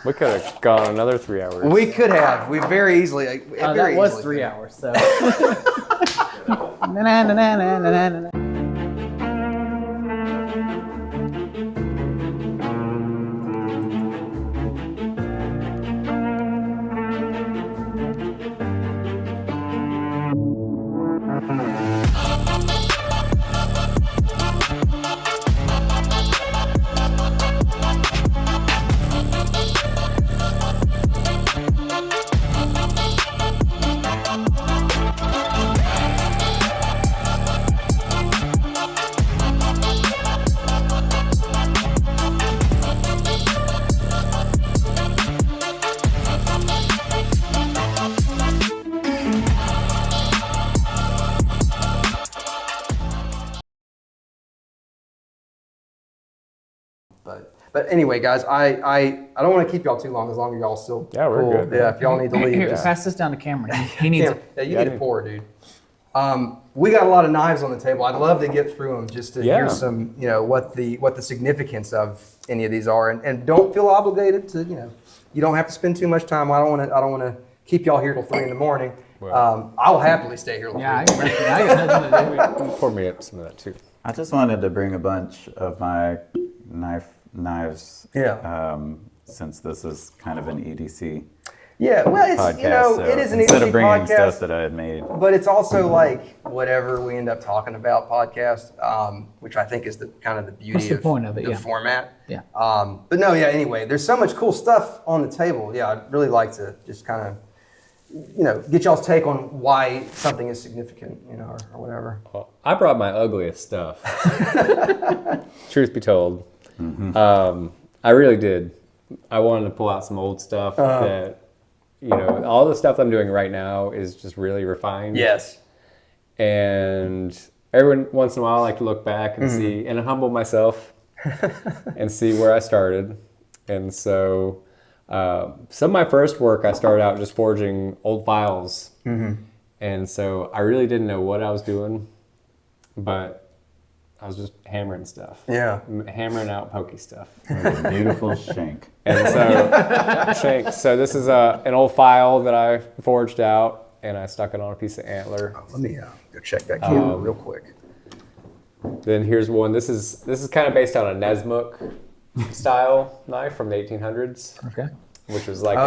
We could have gone another 3 hours. We could have. We very easily. That was 3 hours. So. But anyway, guys, I don't want to keep y'all too long as y'all still we're cool. good. Yeah, if y'all need to leave. Here, pass this down to Cameron. He needs it. Yeah, you need to pour, dude. We got a lot of knives on the table. I'd love to get through them just to hear some, what the significance of any of these are, and don't feel obligated to, you don't have to spend too much time. I don't want to keep y'all here till 3 in the morning. I'll happily stay here till 3. Yeah, I got nothing to do. Pour me up some of that too. I just wanted to bring a bunch of my knives. Yeah. Since this is kind of an EDC. Yeah, well, it's podcast, so it is an instead EDC of bringing podcast, stuff that I had made, but it's also like whatever we end up talking about podcast, which I think is the kind of the beauty That's the point of it, the format. Yeah. But no, yeah. Anyway, there's so much cool stuff on the table. Yeah, I'd really like to just kind of, get y'all's take on why something is significant, or whatever. Well, I brought my ugliest stuff. Truth be told, I really did. I wanted to pull out some old stuff that, all the stuff I'm doing right now is just really refined. Yes. And every once in a while, I like to look back and see, and humble myself and see where I started. And so some of my first work, I started out just forging old files. And so I really didn't know what I was doing, but I was just hammering stuff. Yeah. Hammering out pokey stuff. beautiful shank. And so, shanks. So this is an old file that I forged out, and I stuck it on a piece of antler. Let me go check that camera real quick. Then here's one. This is kind of based on a Nesmuk style knife from the 1800s. Okay. Which was like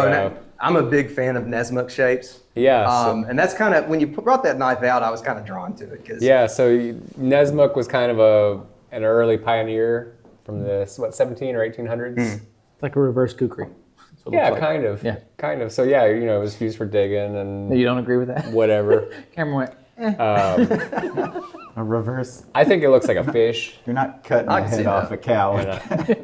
I'm a big fan of Nesmuk shapes. Yeah. And that's kind of, when you brought that knife out, I was kind of drawn to it. So Nesmuk was kind of an early pioneer from the 17 or 1800s. It's like a reverse kukri. Yeah, kind of. Yeah. Kind of. So yeah, it was used for digging and... You don't agree with that? Whatever. Cameron went, A reverse. I think it looks like a fish. You're not cutting the head off a cow.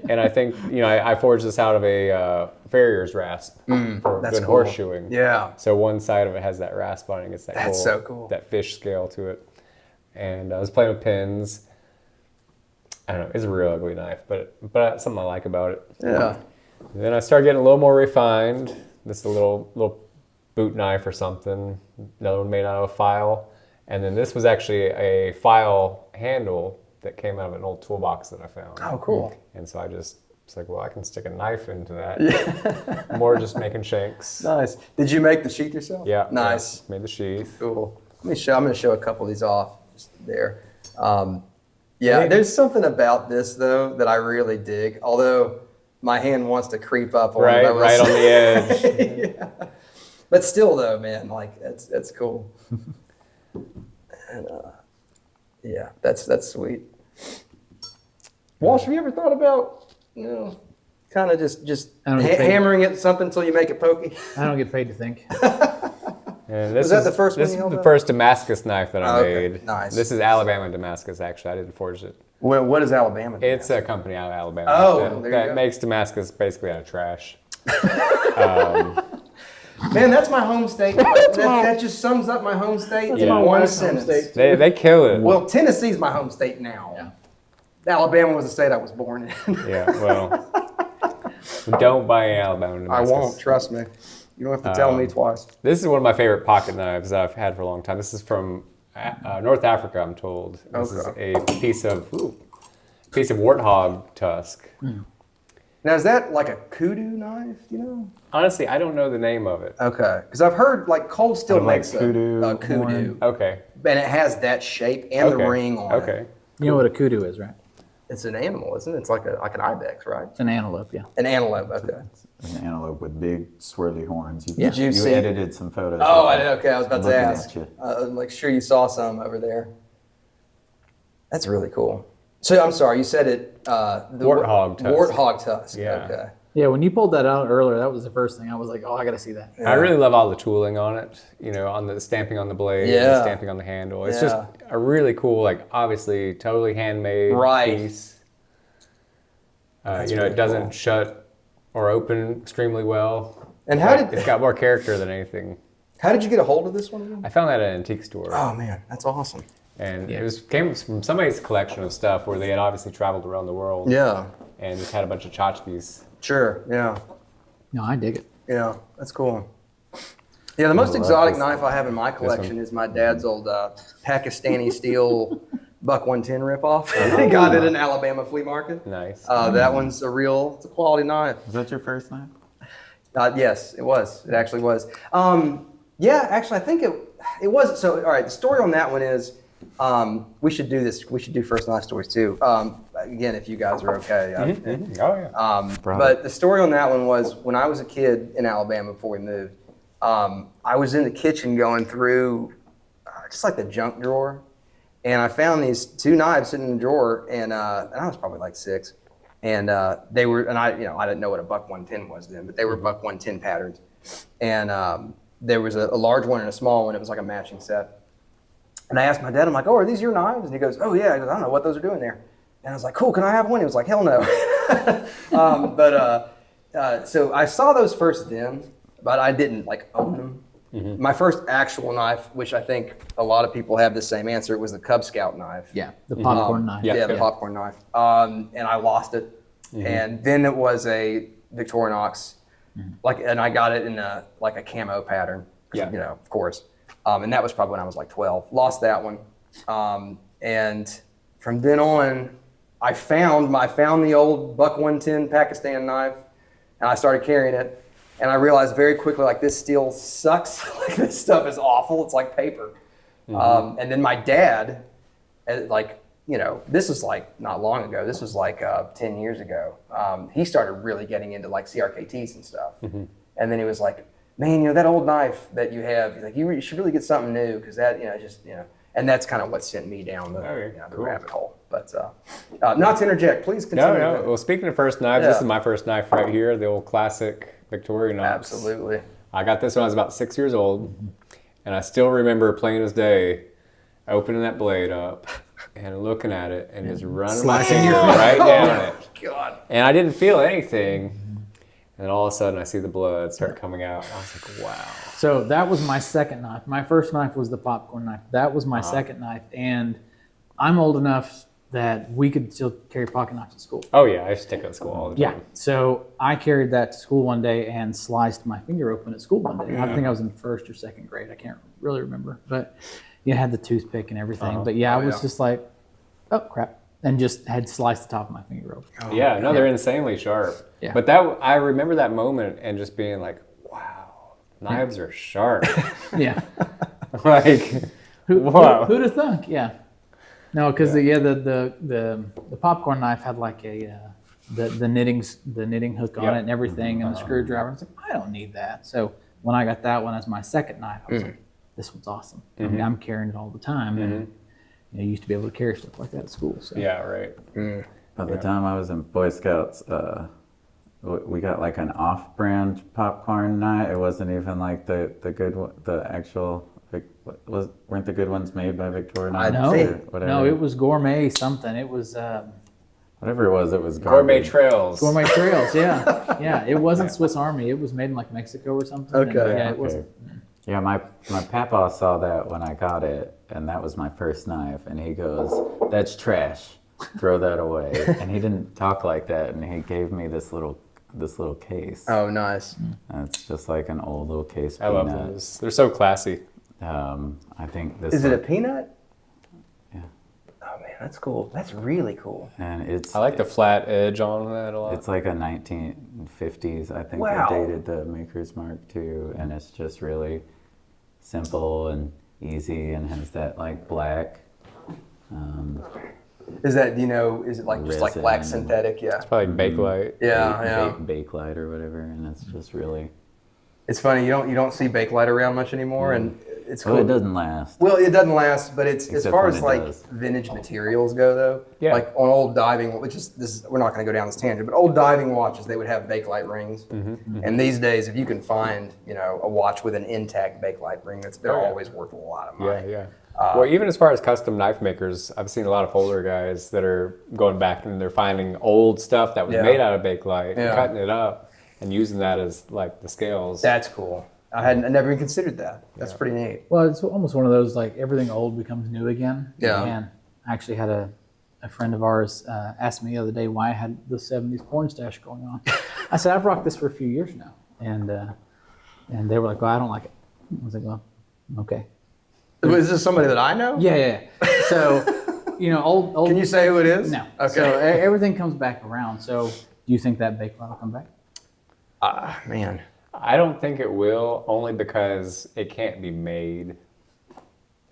And I think, I forged this out of a farrier's rasp for good horseshoeing. Yeah. So one side of it has that rasp on it. It's that That's so cool. That fish scale to it. And I was playing with pins. I don't know. It's a real ugly knife, but something I like about it. Yeah. And then I started getting a little more refined. This is a little boot knife or something. Another one made out of a file. And then this was actually a file handle that came out of an old toolbox that I found. Oh, cool. And so it's like, well, I can stick a knife into that. More just making shanks. Nice. Did you make the sheath yourself? Yeah. Nice. Made the sheath. Cool. I'm going to show a couple of these off just there. There's something about this, though, that I really dig. Although my hand wants to creep up on right on the edge. Yeah. But still, though, man, like that's cool. And that's sweet. Walsh, have you ever thought about, kind of just hammering at something until you make it pokey? I don't get paid to think. And Was that the first one? This is the first Damascus knife that I made. Nice. This is Alabama Damascus, actually. I didn't forge it. Well, what is Alabama? It's a company out of Alabama that makes Damascus basically out of trash. Man, that's my home state. That just sums up my home state in one sentence. They kill it. Well, Tennessee's my home state now. Yeah. Alabama was the state I was born in. Yeah, well, don't buy any Alabama Damascus. I won't, trust me. You don't have to tell me twice. This is one of my favorite pocket knives that I've had for a long time. This is from North Africa, I'm told. This is a piece of warthog tusk. Now, is that like a kudu knife? Do you know? Honestly, I don't know the name of it. Okay, because I've heard like Cold Steel Like makes kudu a kudu, Okay. and it has that shape and the Okay. ring on Okay. it. You know what a kudu is, right? It's an animal, isn't it? It's like an ibex, right? It's an antelope, yeah. An antelope. Okay. An antelope with big swirly horns. Yeah. Did you you see- edited some photos. Oh, of it. okay. I was about to Looking ask. at you. I'm like sure you saw some over there. That's really cool. So I'm sorry, you said it. The Warthog tusk. Warthog tusk. Yeah. Okay. Yeah, when you pulled that out earlier, that was the first thing. I was like, oh, I got to see that. Yeah. I really love all the tooling on it, you know, on the stamping on the blade, Yeah. the stamping on the handle. It's just a really cool, like, obviously totally handmade Right. piece. That's You know, really it doesn't cool. shut or open extremely well. And how Like, did it's got more character than anything. how did you get a hold of this one again? I found that at an antique store. Oh man, that's awesome. And came from somebody's collection of stuff where they had obviously traveled around the world. Yeah. And just had a bunch of tchotchkes. Sure. Yeah. No, I dig it. Yeah. That's cool. Yeah, the most love exotic this. knife I have in my collection is my dad's old Pakistani steel Buck 110 ripoff. He got it in Alabama flea market. Nice. That one's it's a quality knife. Was that your first knife? Yes, it was. It actually was. Yeah, actually, I think it was. So, all right, the story on that one is we should do this. We should do first knife stories too. Again, if you guys are okay. Mhm. Oh, yeah. But the story on that one was when I was a kid in Alabama before we moved, I was in the kitchen going through just like the junk drawer, and I found these two knives sitting in the drawer, and I was probably like 6. And they were, and I didn't know what a Buck 110 was then, but they were Buck 110 patterns. And there was a large one and a small one. It was like a matching set. And I asked my dad, I'm like, oh, are these your knives? And he goes, oh, yeah. I don't know what those are doing there. And I was like, cool, can I have one? He was like, hell no. So I saw those first then, but I didn't like own them. Mm-hmm. My first actual knife, which I think a lot of people have the same answer, was the Cub Scout knife. Yeah, the popcorn knife. Yeah. The popcorn knife. And I lost it. Mm-hmm. And then it was a Victorinox, and I got it in a camo pattern. Yeah. You know, of course. And that was probably when I was like 12. Lost that one. And from then on, I found the old Buck 110 Pakistan knife, and I started carrying it. And I realized very quickly, like, this steel sucks. Like, this stuff is awful. It's like paper. Mm-hmm. And then my dad, this was like not long ago. This was like 10 years ago. He started really getting into like CRKTs and stuff. Mm-hmm. And then he was like, man, that old knife that you have, like, you should really get something new because that, and that's kind of what sent me down the rabbit hole. But not to interject, please continue. No. Well, speaking of first knives, this is my first knife right here, the old classic Victorinox. Absolutely. I got this when I was about 6 years old, and I still remember plain as day opening that blade up and looking at it and just running my finger right down it. God. And I didn't feel anything. And all of a sudden, I see the blood start coming out. I was like, wow. So that was my second knife. My first knife was the popcorn knife. That was my second knife. And I'm old enough that we could still carry pocket knives to school. Oh, yeah. I used to take it to school all the time. Yeah. So I carried that to school one day and sliced my finger open at school one day. Yeah. I think I was in first or second grade. I can't really remember. But I had the toothpick and everything. But I was just like, oh, crap. And just had sliced the top of my finger open. Yeah, no, they're insanely sharp. Yeah. But I remember that moment and just being like, wow, knives are sharp. Yeah. Like, wow. Who'd have thunk? Yeah. No, because the popcorn knife had like the knitting hook on it and everything and the screwdriver. I was like, I don't need that. So when I got that one as my second knife, I was like, this one's awesome. I mean, I'm carrying it all the time. And you used to be able to carry stuff like that at school. So. Yeah, right. By the time I was in Boy Scouts, we got like an off-brand popcorn knife. It wasn't even like the good one, the actual. Weren't the good ones made by Victorinox? No, it was gourmet something. It was whatever it was Gourmet garbage. Trails. Gourmet Trails. Yeah. It wasn't Swiss Army. It was made in like Mexico or something. Okay. And, it wasn't. Yeah, my papa saw that when I got it, and that was my first knife, and he goes, "That's trash. Throw that away." And he didn't talk like that, and he gave me this little case. Oh, nice. And it's just like an old little case. I love those. They're so classy. I think this. Is it a peanut? Yeah. Oh man, that's cool. That's really cool. And it's I like the flat edge on that a lot. It's like a 1950s, I think Wow. they dated the Maker's Mark II, and it's just really simple and easy and has that like black. Is that, is it like just like black Resin. synthetic? Yeah. Probably Bakelite. Yeah. Bakelite or whatever, and it's just really. It's funny, you don't see Bakelite around much anymore, and it's cool. Well, it doesn't last. Well, it doesn't last, but it's as Except far when as it like does. vintage materials go, though. Yeah. Like on old diving, we're not going to go down this tangent, but old diving watches, they would have Bakelite rings, and these days, if you can find a watch with an intact Bakelite ring, they're always worth a lot of money. Yeah. Well, even as far as custom knife makers, I've seen a lot of older guys that are going back and they're finding old stuff that was made out of Bakelite, and cutting it up and using that as like the scales. That's cool. I never even considered that. That's pretty neat. Well, it's almost one of those like everything old becomes new again. Yeah. And I actually had a friend of ours ask me the other day why I had the 70s porn stash going on. I said, I've rocked this for a few years now. And they were like, well, I don't like it. I was like, well, okay. Is this somebody that I know? Yeah. So, old. Can you say who it is? No. Okay. So everything comes back around. So do you think that Bakelite will come back? Man. I don't think it will, only because it can't be made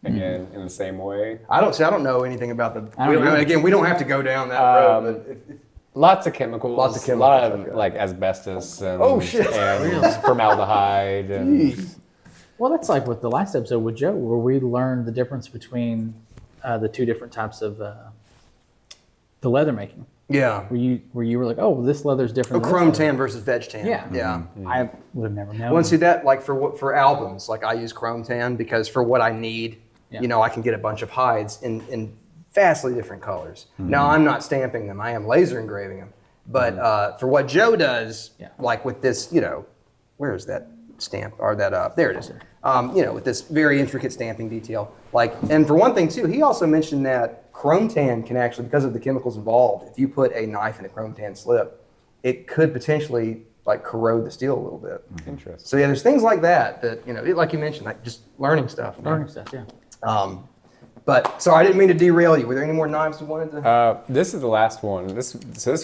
again in the same way. I don't know anything about we don't have to go down that road. But Lots of chemicals. A lot of okay. like asbestos and, Oh, shit. and formaldehyde. And Well, that's like with the last episode with Joe, where we learned the difference between the two different types of the leather making. yeah. Where you were like, oh, well, this leather's different. than Chrome this leather. tan versus veg tan. Yeah. Yeah. I would have never known. Well, and see that like for albums, like I use chrome tan because for what I need, I can get a bunch of hides in vastly different colors. Now I'm not stamping them; I am laser engraving them. But for what Joe does, like with this, where is that stamp or that there it is. With this very intricate stamping detail, and for one thing too, he also mentioned that chrome tan can actually, because of the chemicals involved, if you put a knife in a chrome tan slip, it could potentially like corrode the steel a little bit. Interesting. So there's things like that like you mentioned, like just learning stuff. learning stuff, yeah. But sorry, I didn't mean to derail you. Were there any more knives you wanted to? This is the last one. This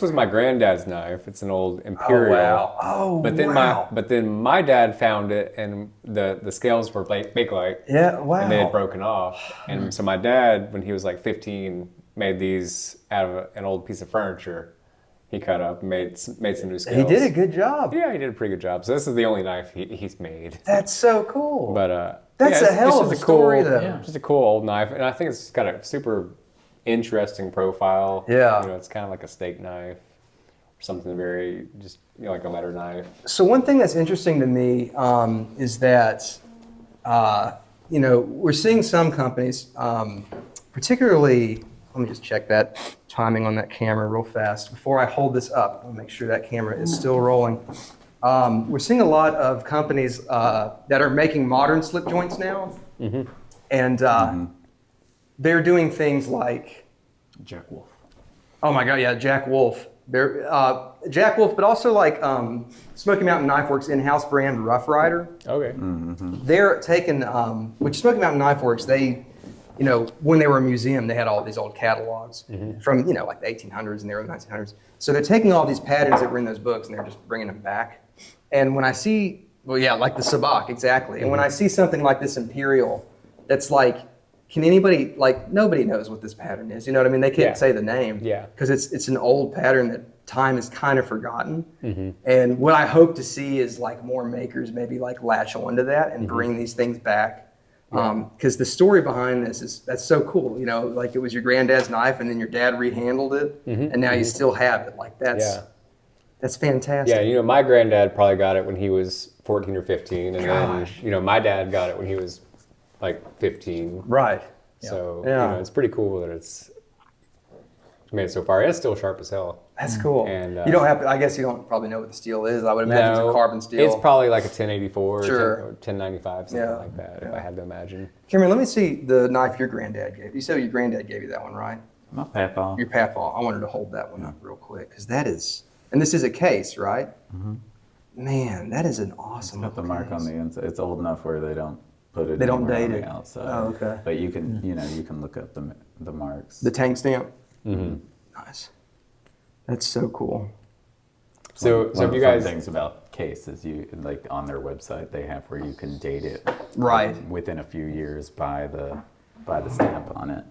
was my granddad's knife. It's an old Imperial. Oh, wow. But then my dad found it, and the scales were Bakelite. Yeah, wow. And they had broken off. And so my dad, when he was like 15, made these out of an old piece of furniture. He cut up and made some new scales. He did a good job. Yeah, he did a pretty good job. So this is the only knife he's made. That's so cool. But That's a hell of a story, though. Yeah. Just a cool old knife, and I think it's got a super interesting profile. Yeah. It's kind of like a steak knife, or something very just like a letter knife. So one thing that's interesting to me is that we're seeing some companies, particularly. Let me just check that timing on that camera real fast before I hold this up. I'll make sure that camera is still rolling. We're seeing a lot of companies that are making modern slip joints now, and they're doing things like Jack Wolf. Oh my God, yeah, Jack Wolf. They're Jack Wolf, but also like Smoky Mountain Knife Works in-house brand Rough Rider. Okay. They're taking, which Smoky Mountain Knife Works, they, when they were a museum, they had all these old catalogs from, like the 1800s and the early 1900s. So they're taking all these patterns that were in those books and they're just bringing them back. And when I see, like the Sabak, exactly. And when I see something like this Imperial, that's like, can anybody, like, nobody knows what this pattern is. You know what I mean? They can't say the name. Yeah. Because it's an old pattern that time has kind of forgotten. And what I hope to see is like more makers maybe like latch onto that and bring these things back. Because the story behind this that's so cool. Like it was your granddad's knife and then your dad rehandled it and now you still have it. Like that's fantastic. Yeah, my granddad probably got it when he was 14 or 15, and then my dad got it when he was like 15. Right. So it's pretty cool that it's made it so far. It's still sharp as hell. That's cool. And you don't have. I guess you don't probably know what the steel is. I would imagine it's a carbon steel. It's probably like a 1084 Sure. or 1095, something like that. If I had to imagine. Cameron, let me see the knife your granddad gave. You said your granddad gave you that one, right? My papaw. Your papaw. I wanted to hold that one up real quick because that is, and this is a case, right? Man, that is an awesome. Got the mark on the inside. It's old enough where they don't put it They don't anywhere date on it. the outside. Oh, okay. But you can, you can look up the marks. The tank stamp. Nice. That's so cool. So One if of you the fun guys, things about Case is you like on their website they have where you can date it Right. within a few years by the stamp on it.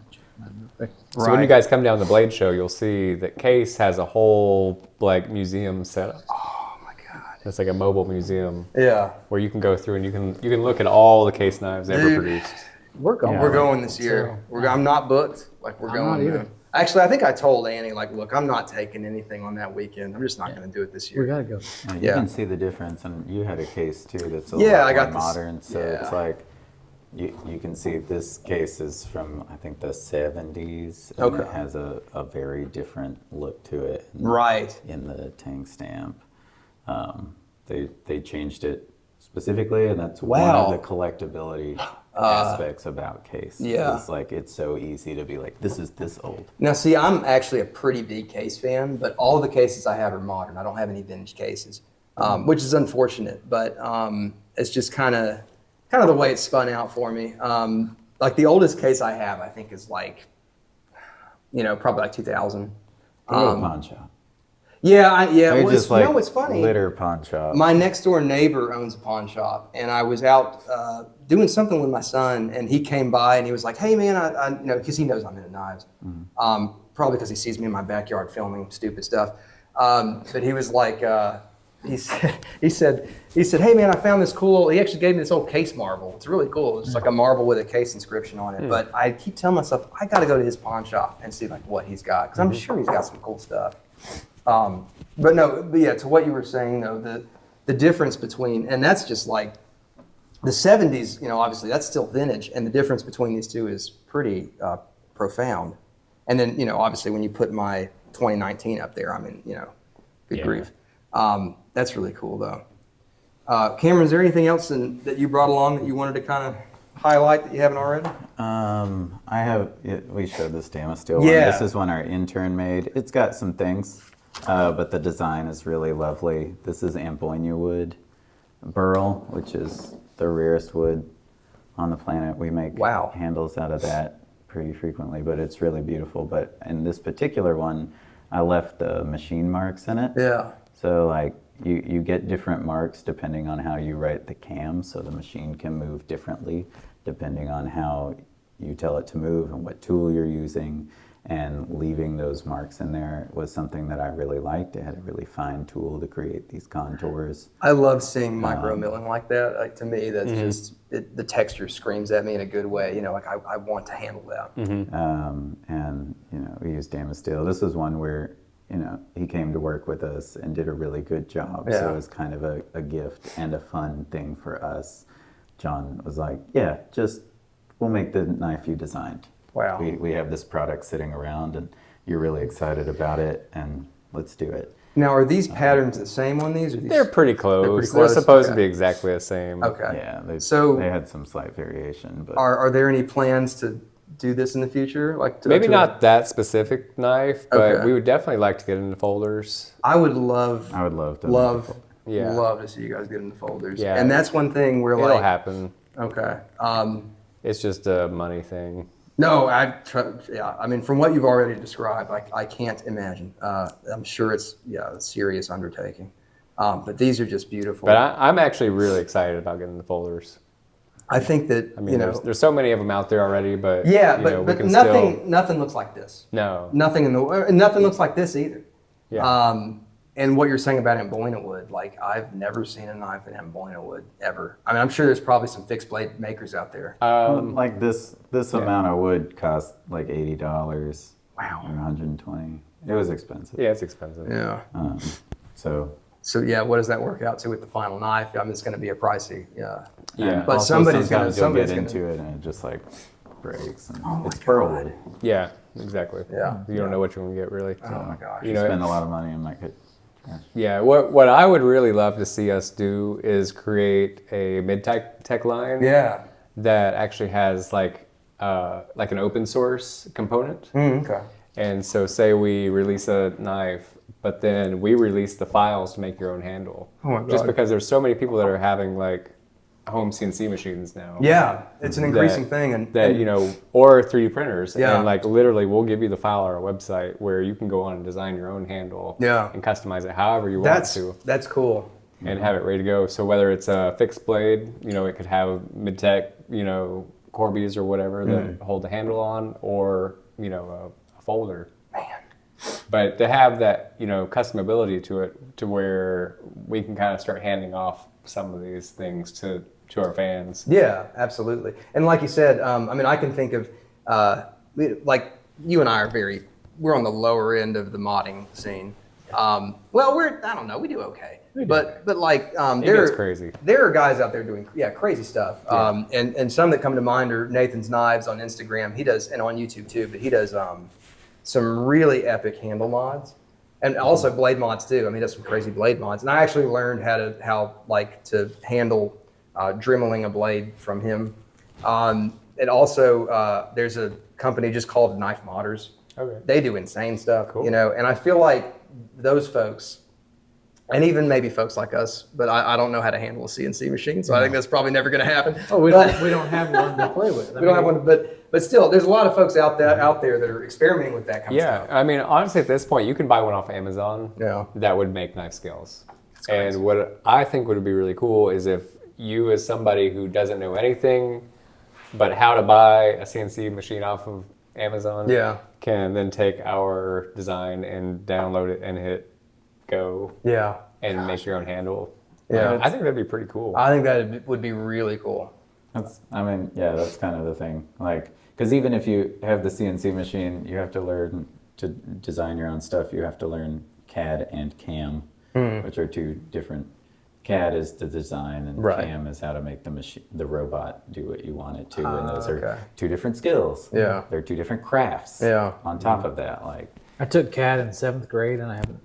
so when you guys come down to the Blade Show, you'll see that Case has a whole like museum setup. Oh my God. It's like a mobile museum Yeah. where you can go through and you can look at all the Case knives ever Dude. produced. We're going. Yeah. We're going this year. I'm not booked. Like we're I'm going. not either. man. Actually, I think I told Annie, like, look, I'm not taking anything on that weekend. I'm just not going to do it this year. We gotta go. You Yeah. can see the difference, and you had a case too that's a Yeah, lot I got more this- modern. So yeah. it's like you can see this case is from I think the 70s, and Okay. it has a very different look to it. Right. In the tank stamp, they changed it specifically, and that's one Wow. of the collectability aspects about Case. Yeah. It's like it's so easy to be like, this is this old. Now, see, I'm actually a pretty big case fan, but all of the cases I have are modern. I don't have any vintage cases, which is unfortunate, but it's just kind of the way it's spun out for me. Like the oldest case I have, I think, is like, probably like 2000. Pawn shop. Yeah, They're well, just like it's funny. litter pawn shop. My next door neighbor owns a pawn shop, and I was out doing something with my son, and he came by and he was like, "Hey, man, I because he knows I'm into knives, probably because he sees me in my backyard filming stupid stuff." But he was like, he said, "Hey, man, I found this cool." He actually gave me this old case marble. It's really cool. It's like a marble with a case inscription on it. But I keep telling myself I got to go to his pawn shop and see like what he's got, because I'm sure he's got some cool stuff. But yeah, to what you were saying though, the difference between, and that's just like the 70s, obviously that's still vintage, and the difference between these two is pretty profound. And then, obviously when you put my 2019 up there, I mean, good grief. That's really cool though. Cameron, is there anything else that you brought along that you wanted to kind of highlight that you haven't already? We showed this stainless steel one. Yeah. This is one our intern made. It's got some things, but the design is really lovely. This is Amboina wood burl, which is the rarest wood on the planet. We make handles out of that pretty frequently, but it's really beautiful. But in this particular one, I left the machine marks in it. Yeah. So like you get different marks depending on how you write the cam, so the machine can move differently depending on how you tell it to move and what tool you're using, and leaving those marks in there was something that I really liked. It had a really fine tool to create these contours. I love seeing micro milling like that. Like to me, that's just the texture screams at me in a good way. Like I want to handle that. And we used stainless steel. This is one where he came to work with us and did a really good job. Yeah. So it was kind of a gift and a fun thing for us. John was like, "Yeah, we'll make the knife you designed. Wow. We have this product sitting around, and you're really excited about it, and let's do it." Now, are these patterns the same on these? Or these? They're pretty close. They're pretty They're close? supposed to Okay. be exactly the same. Okay. Yeah, So- they had some slight variation, but Are there any plans to do this in the future? Like Maybe not that specific knife, but Okay. we would definitely like to get into folders. I would love I would love to Yeah. love to see you guys get into folders. Yeah. And that's one thing where It'll like happen. okay. It's just a money thing. No, I mean, from what you've already described, I can't imagine. I'm sure it's a serious undertaking. But these are just beautiful. But I'm actually really excited about getting the folders. I think that I mean, there's so many of them out there already, but yeah, we but can nothing looks like this. No. Nothing nothing looks like this either. Yeah. And what you're saying about Amboina wood, like I've never seen a knife in Amboina wood ever. I mean, I'm sure there's probably some fixed blade makers out there. like this amount of wood cost like $80. Wow. Or 120. It was expensive. Yeah, it's expensive. Yeah. So yeah, what does that work out to with the final knife? I mean, it's going to be a pricey. Yeah. Yeah. But also somebody's sometimes gonna- you'll get somebody's into it and it just like breaks. And Oh my it's pearl God. wood. Yeah, exactly. Yeah. You don't know what you're going to get, really. Oh my gosh. You You know, spend a lot of money and like it. Yeah, what I would really love to see us do is create a mid-tech line Yeah. that actually has like an open source component. Okay. And so say we release a knife, but then we release the files to make your own handle. Oh my Just God. because there's so many people that are having like home CNC machines now. Yeah, it's an increasing thing, and you know, or 3D printers. Yeah. And like literally, we'll give you the file on our website where you can go on and design your own handle. Yeah. And customize it however you want to. That's cool. And have it ready to go. So whether it's a fixed blade, you know, it could have mid-tech, you know, Corbies or whatever that hold the handle on, or you know, a folder. Man. But to have that, you know, customability to it, to where we can kind of start handing off some of these things to our fans. Yeah, absolutely. And like you said, I mean, I can think of, like you and I we're on the lower end of the modding scene. Well, I don't know, we do okay. But like, It's crazy. There are guys out there doing crazy stuff. Yeah. And some that come to mind are Nathan's Knives on Instagram. He does, and on YouTube too, but he does some really epic handle mods. And also blade mods too. I mean, he does some crazy blade mods. And I actually learned how to handle dremeling a blade from him. And also, there's a company just called Knife Modders. Okay. They do insane stuff, Cool. you know. And I feel like those folks, and even maybe folks like us, but I don't know how to handle a CNC machine, so I think that's probably never going to happen. Oh, we don't have one to play with. We don't have one, but still, there's a lot of folks out there that are experimenting with that kind of stuff. I mean, honestly, at this point, you can buy one off Amazon. Yeah. That would make knife skills. crazy. And what I think would be really cool is if you, as somebody who doesn't know anything but how to buy a CNC machine off of Amazon, can then take our design and download it and hit go. Yeah. And make your own handle. Yeah. I think that'd be pretty cool. I think that would be really cool. That's kind of the thing. Like, because even if you have the CNC machine, you have to learn to design your own stuff. You have to learn CAD and CAM, which are two different. CAD is the design, and CAM is how to make the robot do what you want it to. And those are two different skills. Yeah, they're two different crafts. Yeah. On top of that, like I took CAD in 7th grade, and I haven't,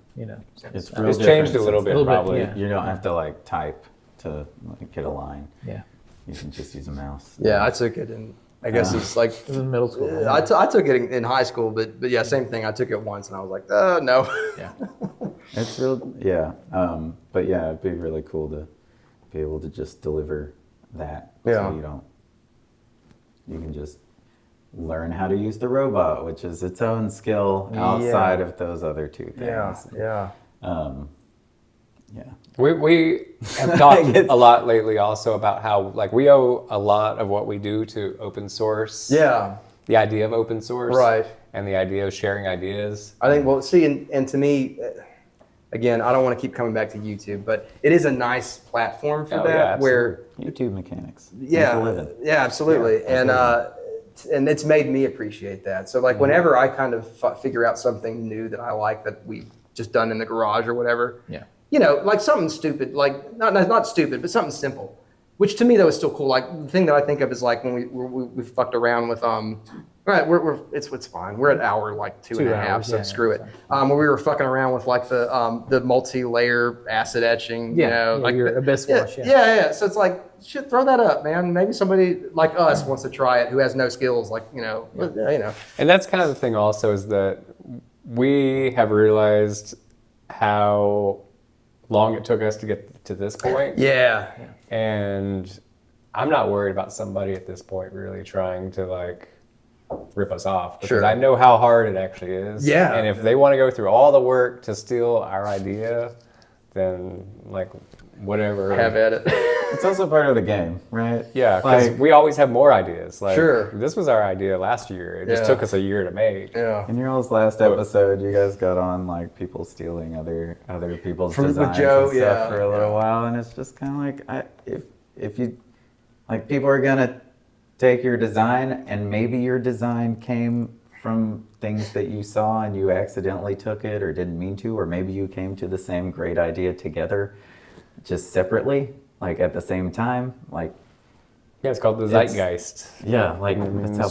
it's changed a little bit, probably. Yeah. You don't have to like type to get a line. Yeah. You can just use a mouse. Yeah, I took it in. I guess it's like it was in middle school. I took it in high school, but yeah, same thing. I took it once, and I was like, no. Yeah. It's real, yeah. But yeah, it'd be really cool to be able to just deliver that. Yeah. So you can just learn how to use the robot, which is its own skill outside of those other two things. Yeah. Yeah. We have talked a lot lately also about how like we owe a lot of what we do to open source. Yeah. The idea of open source. Right. And the idea of sharing ideas. I think, well, see, and to me, again, I don't want to keep coming back to YouTube, but it is a nice platform for that where YouTube mechanics. Yeah, absolutely. Yeah, and it's made me appreciate that. So like whenever I kind of figure out something new that I like that we've just done in the garage or whatever, like something stupid, like not stupid, but something simple, which to me though is still cool. Like the thing that I think of is like when we fucked around with it's fine. We're at hour like 2.5, so screw it. When we were fucking around with like the multi-layer acid etching, like your abyss wash. Yeah. So it's like, shit, throw that up, man. Maybe somebody like us wants to try it who has no skills, like And that's kind of the thing also is that we have realized how long it took us to get to this point. Yeah. And I'm not worried about somebody at this point really trying to like rip us off because I know how hard it actually is. Yeah. And if they want to go through all the work to steal our idea, then like whatever. Have at it. It's also part of the game, right? Yeah, because we always have more ideas. Like this was our idea last year. It just took us a year to make. Yeah. In your all's last episode, you guys got on like people stealing other people's designs with Joe, and stuff for a little while, and it's just kind of like if you like people are gonna take your design, and maybe your design came from things that you saw and you accidentally took it or didn't mean to, or maybe you came to the same great idea together, just separately. Like at the same time, like it's called the zeitgeist. Like it's how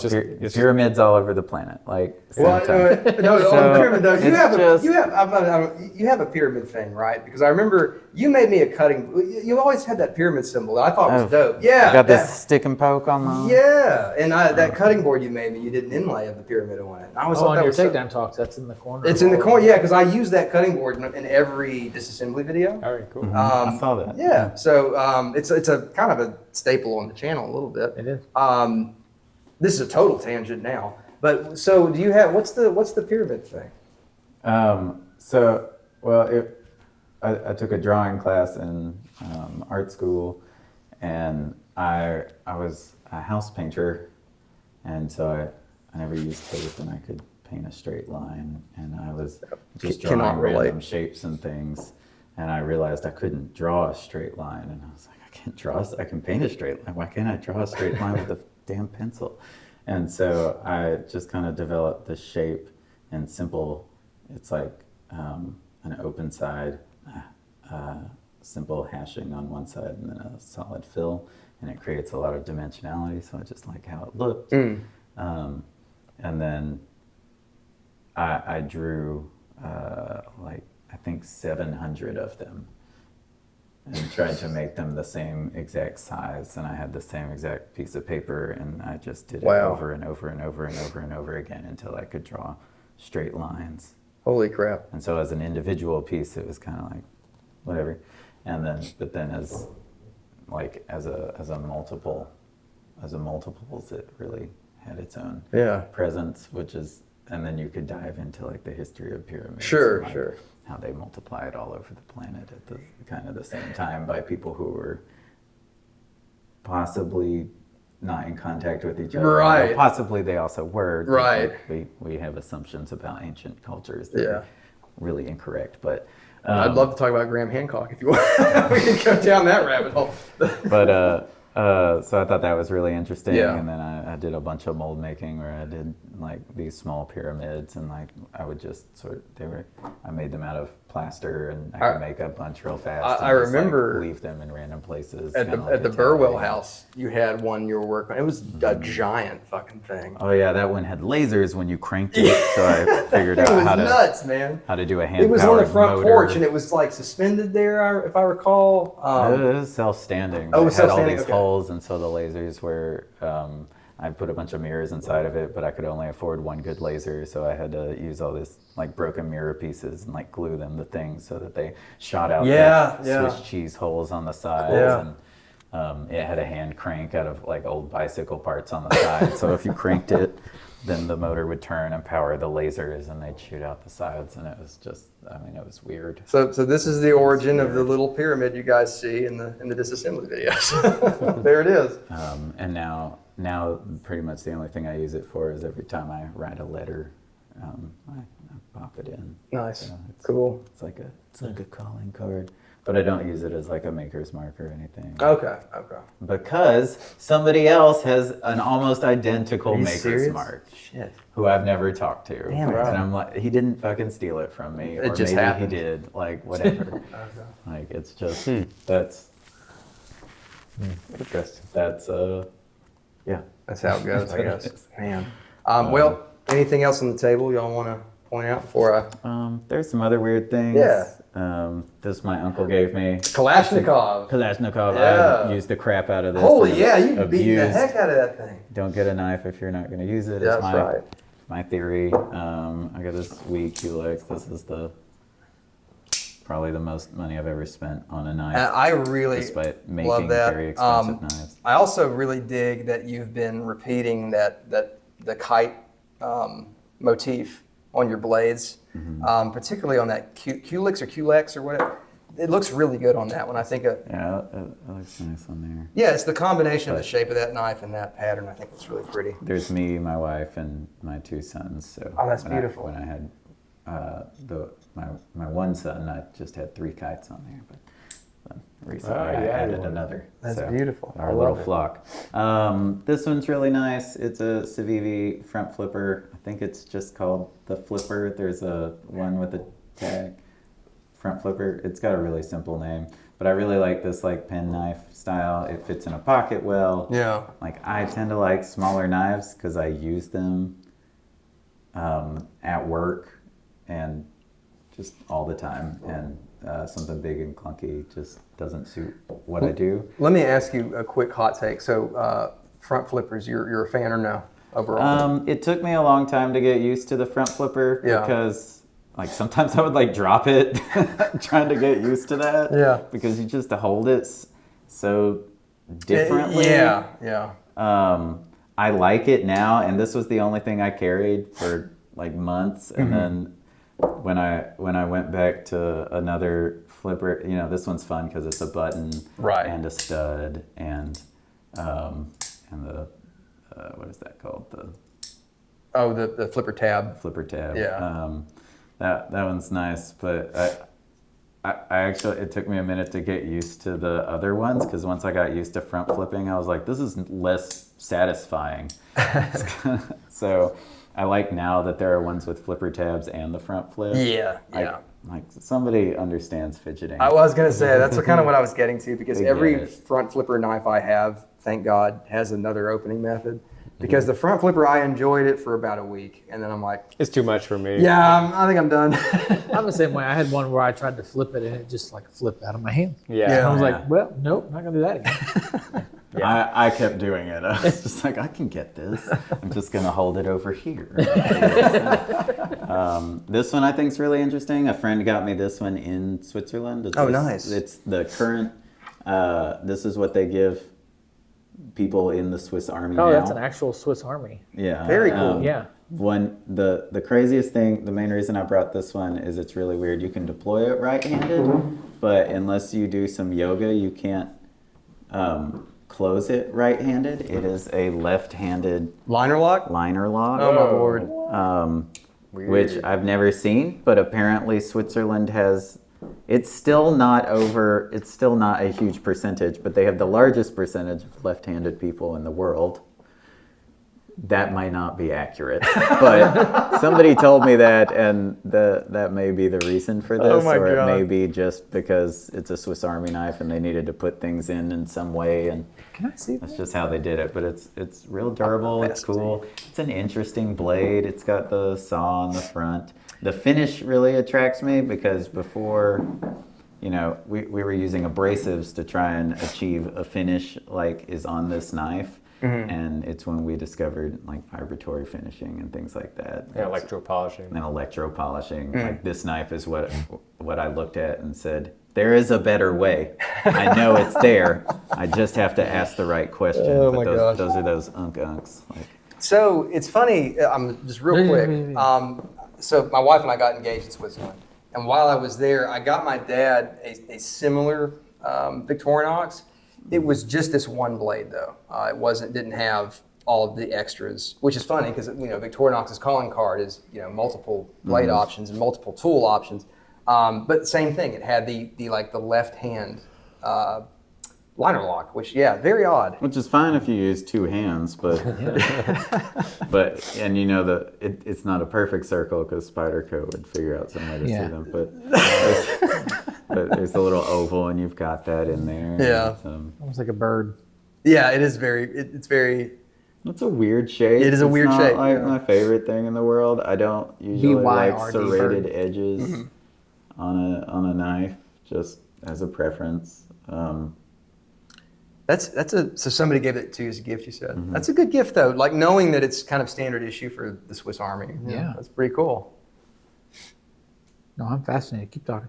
pyramids all over the planet. Like pyramid though. You have a pyramid thing, right? Because I remember You made me a cutting. You always had that pyramid symbol that I thought was dope. Yeah. I got this stick and poke on the. Yeah, and that cutting board you made me, you did an inlay of the pyramid on it. And I was Oh, thought on that your was so- takedown talks, that's in the corner. It's in the corner, yeah, because I use that cutting board in every disassembly video. All right, cool. I saw that. Yeah, so it's a kind of a staple on the channel a little bit. It is. This is a total tangent now, but so do you have what's the pyramid thing? I took a drawing class in art school, and I was a house painter, and so I never used tape, and I could paint a straight line, and I was just drawing random shapes and things, and I realized I couldn't draw a straight line, and I was like, I can paint a straight line. Why can't I draw a straight line with a damn pencil? And so I just kind of developed the shape and simple. It's like an open side, simple hashing on one side, and then a solid fill, and it creates a lot of dimensionality. So I just like how it looked. And then I drew I think 700 of them, and tried to make them the same exact size. And I had the same exact piece of paper, and I just did it over and over and over and over and over again until I could draw straight lines. Holy crap! And so as an individual piece, it was kind of like whatever. And then, but then as a multiples, it really had its own presence, which is, and then you could dive into like the history of pyramids. Sure. How they multiplied all over the planet at the kind of the same time by people who were possibly not in contact with each other. Right. Although possibly they also were. Right. We have assumptions about ancient cultures that are really incorrect, but. I'd love to talk about Graham Hancock if you want. We can go down that rabbit hole. But so I thought that was really interesting. Yeah. And then I did a bunch of mold making where I did like these small pyramids, and like I would just I made them out of plaster, and I could make a bunch real fast. I remember leave them in random places. at the Burwell house. You had one you were working on. It was a giant fucking thing. Oh yeah, that one had lasers when you cranked it. So I figured out nuts, man. how to do a hand. It was on the front porch, and it was like suspended there, if I recall. It was self-standing. Oh, it was had all self-standing, these okay. holes, and so the lasers were. I put a bunch of mirrors inside of it, but I could only afford one good laser, so I had to use all this like broken mirror pieces and like glue them to things so that they shot out Swiss cheese holes on the sides. And it had a hand crank out of like old bicycle parts on the side. So if you cranked it, then the motor would turn and power the lasers, and they'd shoot out the sides. And it was just, it was weird. So this is the origin of the little pyramid you guys see in the disassembly videos. There it is. And now pretty much the only thing I use it for is every time I write a letter, I pop it in. Nice. So Cool. It's like a calling card, but I don't use it as like a maker's mark or anything. Okay. Because somebody else has an almost identical Are you maker's serious? mark. Shit. Who I've never talked to. Damn it. And I'm like, he didn't fucking steal it from me. It or just maybe happened. he did. Like, whatever. Like, it's just, that's Interesting. yeah. That's how it goes, I guess. Man. Well, anything else on the table y'all want to point out before I... There's some other weird things. Yeah. This my uncle gave me. Kalashnikov. I used the crap out of this. Holy and yeah, you beat the abused. heck out of that thing. Don't get a knife if you're not going to use it. That's It's right. my theory. I got this wee Culex. This is probably the most money I've ever spent on a knife. And I really despite love making that. very expensive knives. I also really dig that you've been repeating the kite motif on your blades, particularly on that Culex or Culex or whatever. It looks really good on that one. I think. Yeah, it looks nice on there. Yeah, it's the combination of the shape of that knife and that pattern. I think it's really pretty. There's me, my wife, and my two sons. So Oh, that's beautiful. When I had my one son, I just had 3 kites on there, but recently I added another. That's beautiful. Our little flock. This one's really nice. It's a Civivi front flipper. I think it's just called the flipper. There's a one with a tag. Front flipper. It's got a really simple name, but I really like this like pen knife style. It fits in a pocket well. Yeah. Like I tend to like smaller knives because I use them at work and just all the time. And something big and clunky just doesn't suit what I do. Let me ask you a quick hot take. So front flippers, you're a fan or no overall? It took me a long time to get used to the front flipper Yeah. because like sometimes I would like drop it trying to get used to that. Yeah. Because you just hold it so differently. Yeah. I like it now, and this was the only thing I carried for like months, and then when I went back to another flipper, you know, this one's fun because it's a button Right. and a stud and the what is that called, The flipper tab. flipper tab. Yeah. That one's nice, but I actually, it took me a minute to get used to the other ones because once I got used to front flipping, I was like, this is less satisfying. So I like now that there are ones with flipper tabs and the front flip. Yeah. Like somebody understands fidgeting. I was gonna say that's kind of what I was getting to because They get every it. front flipper knife I have, thank God, has another opening method. Because the front flipper, I enjoyed it for about a week, and then I'm like, It's too much for me. yeah, I think I'm done. I'm the same way. I had one where I tried to flip it and it just like flipped out of my hand. Yeah. And I was Yeah. like, well, nope, not gonna do that again. I kept doing it. I was just like, I can get this. I'm just going to hold it over here. This one I think is really interesting. A friend got me this one in Switzerland. Oh, nice. It's the current, this is what they give people in the Swiss Army now. Oh, that's an actual Swiss Army. Yeah. Very cool. Yeah. The craziest thing, the main reason I brought this one is it's really weird. You can deploy it right-handed, but unless you do some yoga, you can't close it right-handed. It is a left-handed Liner lock? liner lock. Oh my lord. Which I've never seen, but apparently Switzerland has. It's still not a huge percentage, but they have the largest percentage of left-handed people in the world. That might not be accurate, but somebody told me that, and that may be the reason for this, my or God. it may be just because it's a Swiss Army knife and they needed to put things in some way, and Can I see that's that? just how they did it. But it's real durable. It's cool. It's an interesting blade. It's got the saw on the front. The finish really attracts me because before, you know, we were using abrasives to try and achieve a finish like is on this knife. And it's when we discovered like vibratory finishing and things like that. Yeah, electro polishing. And electro polishing. Like this knife is what I looked at and said, there is a better way. I know it's there. I just have to ask the right question. Oh but my those, gosh. those are those unks. Like, So it's funny. I'm just real quick. So my wife and I got engaged in Switzerland, and while I was there, I got my dad a similar Victorinox. It was just this one blade though. Didn't have all of the extras, which is funny because you know Victorinox's calling card is multiple blade options and multiple tool options. But same thing. It had the left hand liner lock, which very odd. which is fine if you use two hands, but and you know it's not a perfect circle because Spyderco would figure out some way to see them. But there's a little oval, and you've got that in there. Yeah. It's, Almost like a bird. Yeah, it is very. It's very. it's a weird shape. It is a weird it's not shape, like yeah. my favorite thing in the world. I don't usually like BYRD serrated bird. edges on a knife, just as a preference. So somebody gave it to you as a gift. You said that's a good gift though. Like knowing that it's kind of standard issue for the Swiss Army. Yeah. That's pretty cool. No, I'm fascinated. Keep talking.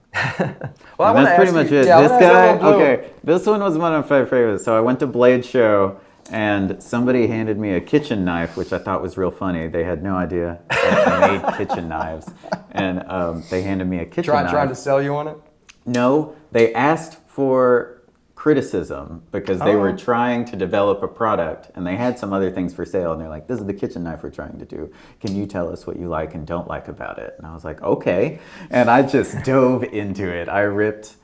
Well, And that's pretty much it. Yeah, I This wanna ask guy, you about Blue. okay, this one was one of my favorites. So I went to Blade Show, and somebody handed me a kitchen knife, which I thought was real funny. They had no idea that I made kitchen knives, and they handed me a kitchen knife. Trying to sell you on it. No, they asked for criticism because they were trying to develop a product, and they had some other things for sale, and they're like, this is the kitchen knife we're trying to do. Can you tell us what you like and don't like about it? And I was like, okay. And I just dove into it. I ripped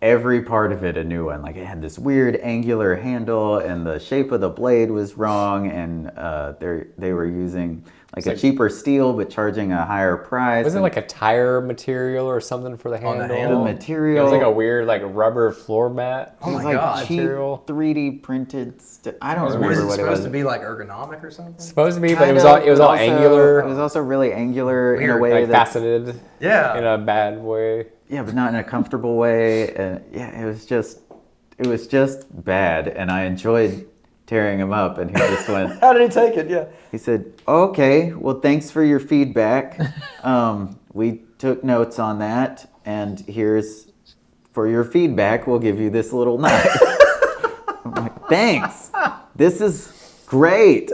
every part of it a new one. Like it had this weird angular handle, and the shape of the blade was wrong, and they were using like a cheaper steel, but charging a higher price. Was it like a tire material or something for the handle? handle? The material? It was like a weird like rubber floor mat. Oh my like God. cheap Material. 3D printed. I don't Was remember it what it supposed was. to be like ergonomic or something? Supposed to be, but Kind it was of, all but also- angular, It was also really angular in a Weird, way like that faceted. Yeah. In a bad way. yeah, but not in a comfortable way. And yeah, it was just bad. And I enjoyed tearing him up. And he just went. How did he take it? Yeah. He said, "Okay, well, thanks for your feedback. We took notes on that, and here's for your feedback. We'll give you this little knife." I'm like, "Thanks. This is great.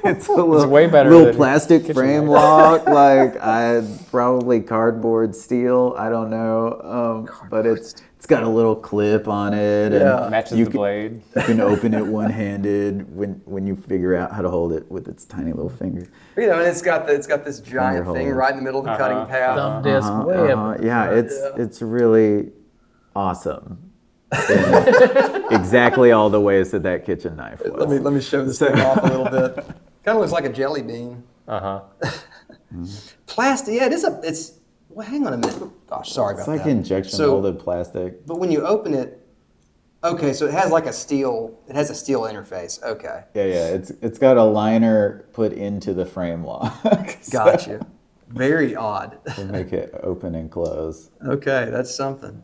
It's a little, way better little than plastic kitchen frame knife. lock. Like probably cardboard steel. I don't know. But it's got a little clip on it. Yeah. And Matches you the can- blade. you can open it one-handed when you figure out how to hold it with its tiny little finger. You know, and it's got this giant thing hold. right in the middle of the cutting path. Thumb disc way up. Yeah, it's really awesome. In exactly all the ways that kitchen knife was. Let me show this thing off a little bit. Kind of looks like a jelly bean. Plastic. Yeah, it's. Well, hang on a minute. Gosh, sorry about It's like that. injection So- molded plastic. But when you open it, okay, so it has like a steel. It has a steel interface. Okay, Yeah. It's got a liner put into the frame lock. gotcha. Very odd. To make it open and close. Okay, that's something.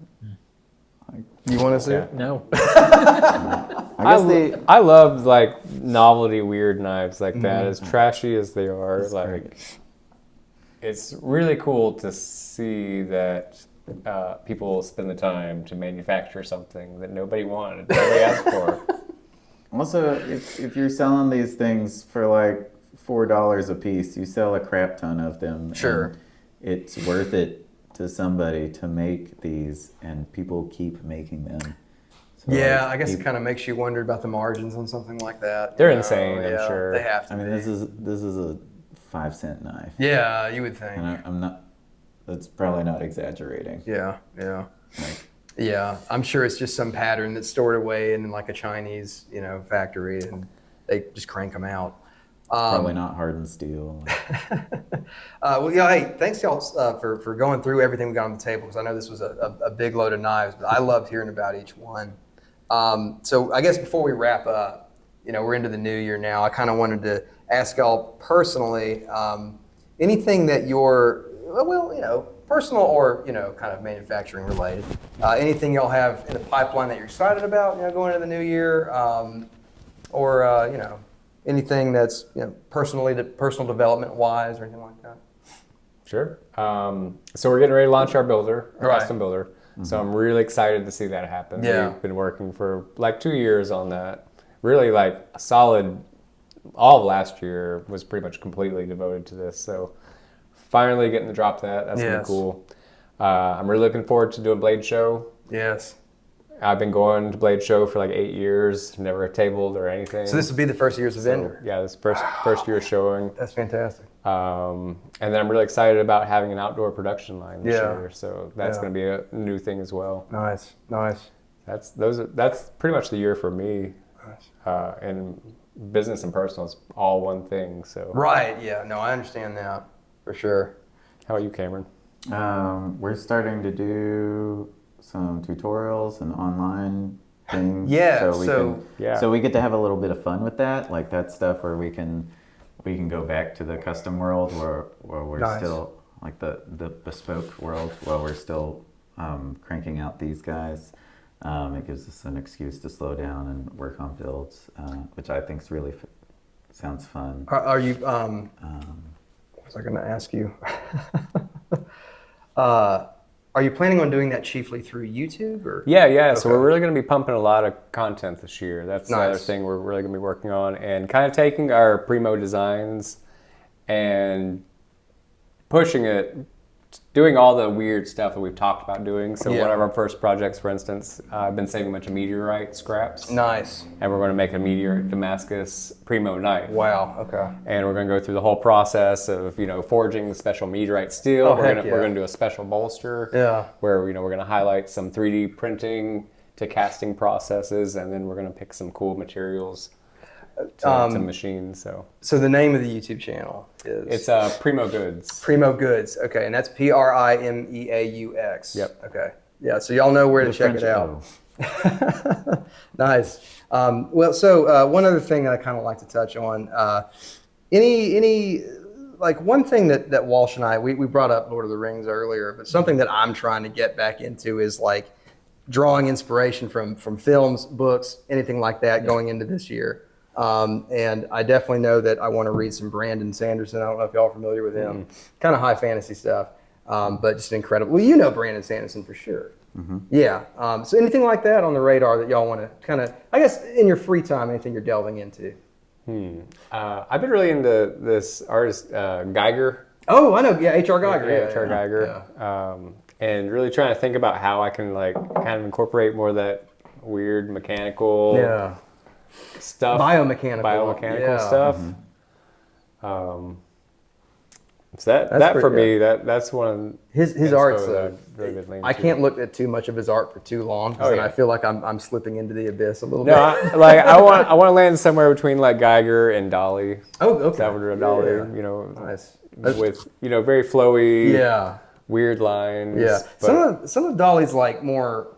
You want to see it? No. I guess I love like novelty weird knives like that. As trashy as they are, like it's really cool to see that people spend the time to manufacture something that nobody wanted, nobody asked for. Also, if you're selling these things for like $4 a piece, you sell a crap ton of them. Sure. And it's worth it to somebody to make these, and people keep making them. So, Yeah, like, I guess it kind of makes you wonder about the margins on something like that. They're you know? insane, I'm Yeah, sure. They have to. I mean, be. this is a 5-cent knife, Yeah, you would think. and I'm not. That's probably not exaggerating. Yeah. Like, Yeah, I'm sure it's just some pattern that's stored away in like a Chinese, factory, and they just crank them out. probably not hardened steel. Well, yeah, hey, thanks y'all for going through everything we got on the table, because I know this was a big load of knives, but I loved hearing about each one. So I guess before we wrap up, we're into the new year now. I kind of wanted to ask y'all personally, anything that you're, personal or, kind of manufacturing related, anything y'all have in the pipeline that you're excited about, going into the new year, or, anything that's, personal development wise or anything like that. Sure. So we're getting ready to launch our builder, our Right. custom builder. So I'm really excited to see that happen. Yeah. We've been working for like 2 years on that. Really like a solid, all of last year was pretty much completely devoted to this. So finally getting to drop that. That's gonna be Yes. cool. I'm really looking forward to doing Blade Show. Yes. I've been going to Blade Show for like 8 years, never tabled or anything. So this will be the first year as a vendor. Yeah, this first year showing. That's fantastic. And then I'm really excited about having an outdoor production line this Yeah. year. So that's Yeah. going to be a new thing as well. Nice. That's pretty much the year for me. And business and personal is all one thing. So Right. Yeah. No, I understand that for sure. how about you, Cameron? We're starting to do some tutorials and online things. Yeah, So we get to have a little bit of fun with that, like that stuff where we can go back to the custom world where we're Nice. still like the bespoke world while we're still cranking out these guys. It gives us an excuse to slow down and work on builds, which I think is really sounds fun. Are you? What was I going to ask you? Are you planning on doing that chiefly through YouTube or? Yeah. So Okay. we're really going to be pumping a lot of content this year. That's the other Nice. thing we're really going to be working on, and kind of taking our Primeaux designs and pushing it, doing all the weird stuff that we've talked about doing. So Yeah. one of our first projects, for instance, I've been saving a bunch of meteorite scraps. Nice. And we're going to make a meteorite Damascus Primeaux knife. Wow. Okay. And we're going to go through the whole process of, forging special meteorite steel. Oh, we're heck going to yeah. we're going to do a special bolster. Yeah. Where we're going to highlight some 3D printing to casting processes, and then we're going to pick some cool materials. to machine. So the name of the YouTube channel is? It's Primeaux Goods. Primeaux Goods. Okay, and that's Primeaux. Yep. Okay. Yeah, so y'all know where to check it out. Nice. Well, so one other thing that I kind of like to touch on, any like one thing that Walsh and I, we brought up Lord of the Rings earlier, but something that I'm trying to get back into is like drawing inspiration from films, books, anything like that going into this year. And I definitely know that I want to read some Brandon Sanderson. I don't know if y'all are familiar with him. Kind of high fantasy stuff, but just incredible. Well, you know Brandon Sanderson for sure. Yeah. So anything like that on the radar that y'all want to kind of, I guess, in your free time, anything you're delving into? I've been really into this artist, Geiger. Oh, I know. Yeah, H.R. Geiger. Yeah, H.R. Geiger. Yeah. And really trying to think about how I can like kind of incorporate more of that weird mechanical stuff. Biomechanical stuff. So that for me, that's one of his art's really been leaning I to. can't look at too much of his art for too long, because then I feel like I'm slipping into the abyss a little bit. I want to land somewhere between like Geiger and Dali. Oh, okay. Salvador Dali, Yeah. you know, Nice. with very flowy, Yeah. weird lines. Yeah. But Some of Dali's like more,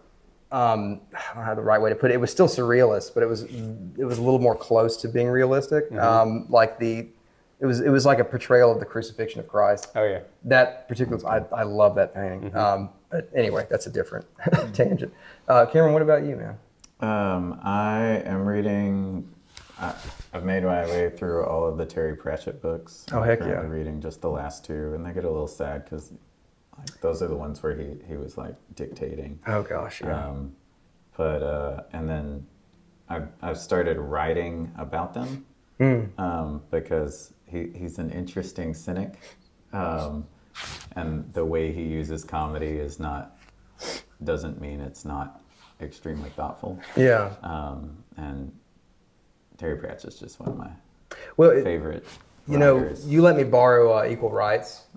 I don't know the right way to put it. It was still surrealist, but it was a little more close to being realistic. It was like a portrayal of the crucifixion of Christ. Oh yeah. That particular, I love that painting. But anyway, that's a different tangent. Cameron, what about you, man? I am reading. I've made my way through all of the Terry Pratchett books. Oh, heck I'm currently yeah. reading just the last two, and they get a little sad because like, those are the ones where he was like dictating. Oh gosh, yeah. And then I've started writing about them because he's an interesting cynic, and the way he uses comedy doesn't mean it's not extremely thoughtful. Yeah. And Terry Pratchett's just one of my favorite. You know, writers. you let me borrow Equal Rights,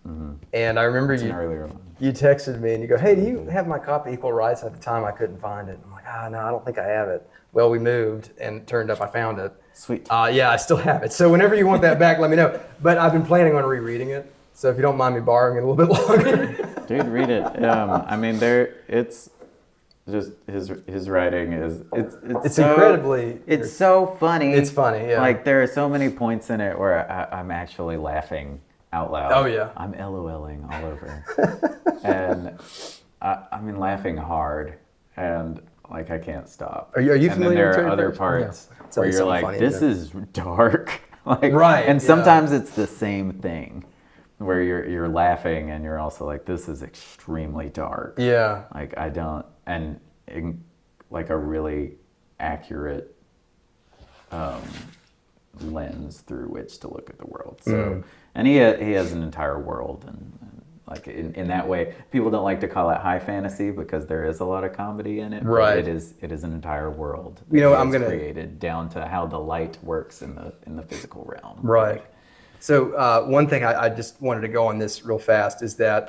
and I remember It's an earlier one. you texted me and you go, "Hey, do you have my copy of Equal Rights?" At the time, I couldn't find it. I'm like, no, I don't think I have it. Well, we moved, and it turned up I found it. Sweet. Yeah, I still have it. So whenever you want that back, let me know. But I've been planning on rereading it. So if you don't mind me borrowing it a little bit longer. Dude, read it. I mean, it's just his writing is It's so, incredibly. It's so funny. It's funny, yeah. Like there are so many points in it where I'm actually laughing out loud. Oh yeah. I'm LOLing all over, and I mean laughing hard, and like I can't stop. Are you and familiar then there with are Terry other Pratchett? parts Yeah. where you're like, funny, this is dark. Like, Right, and yeah. sometimes it's the same thing, where you're laughing and you're also like, this is extremely dark. Yeah. Like I don't, and like a really accurate lens through which to look at the world. So, and he has an entire world, and like in that way, people don't like to call it high fantasy because there is a lot of comedy in it. Right. But it is an entire world. You know, that I'm he has gonna created down to how the light works in the physical realm. Right. Like, So one thing I just wanted to go on this real fast is that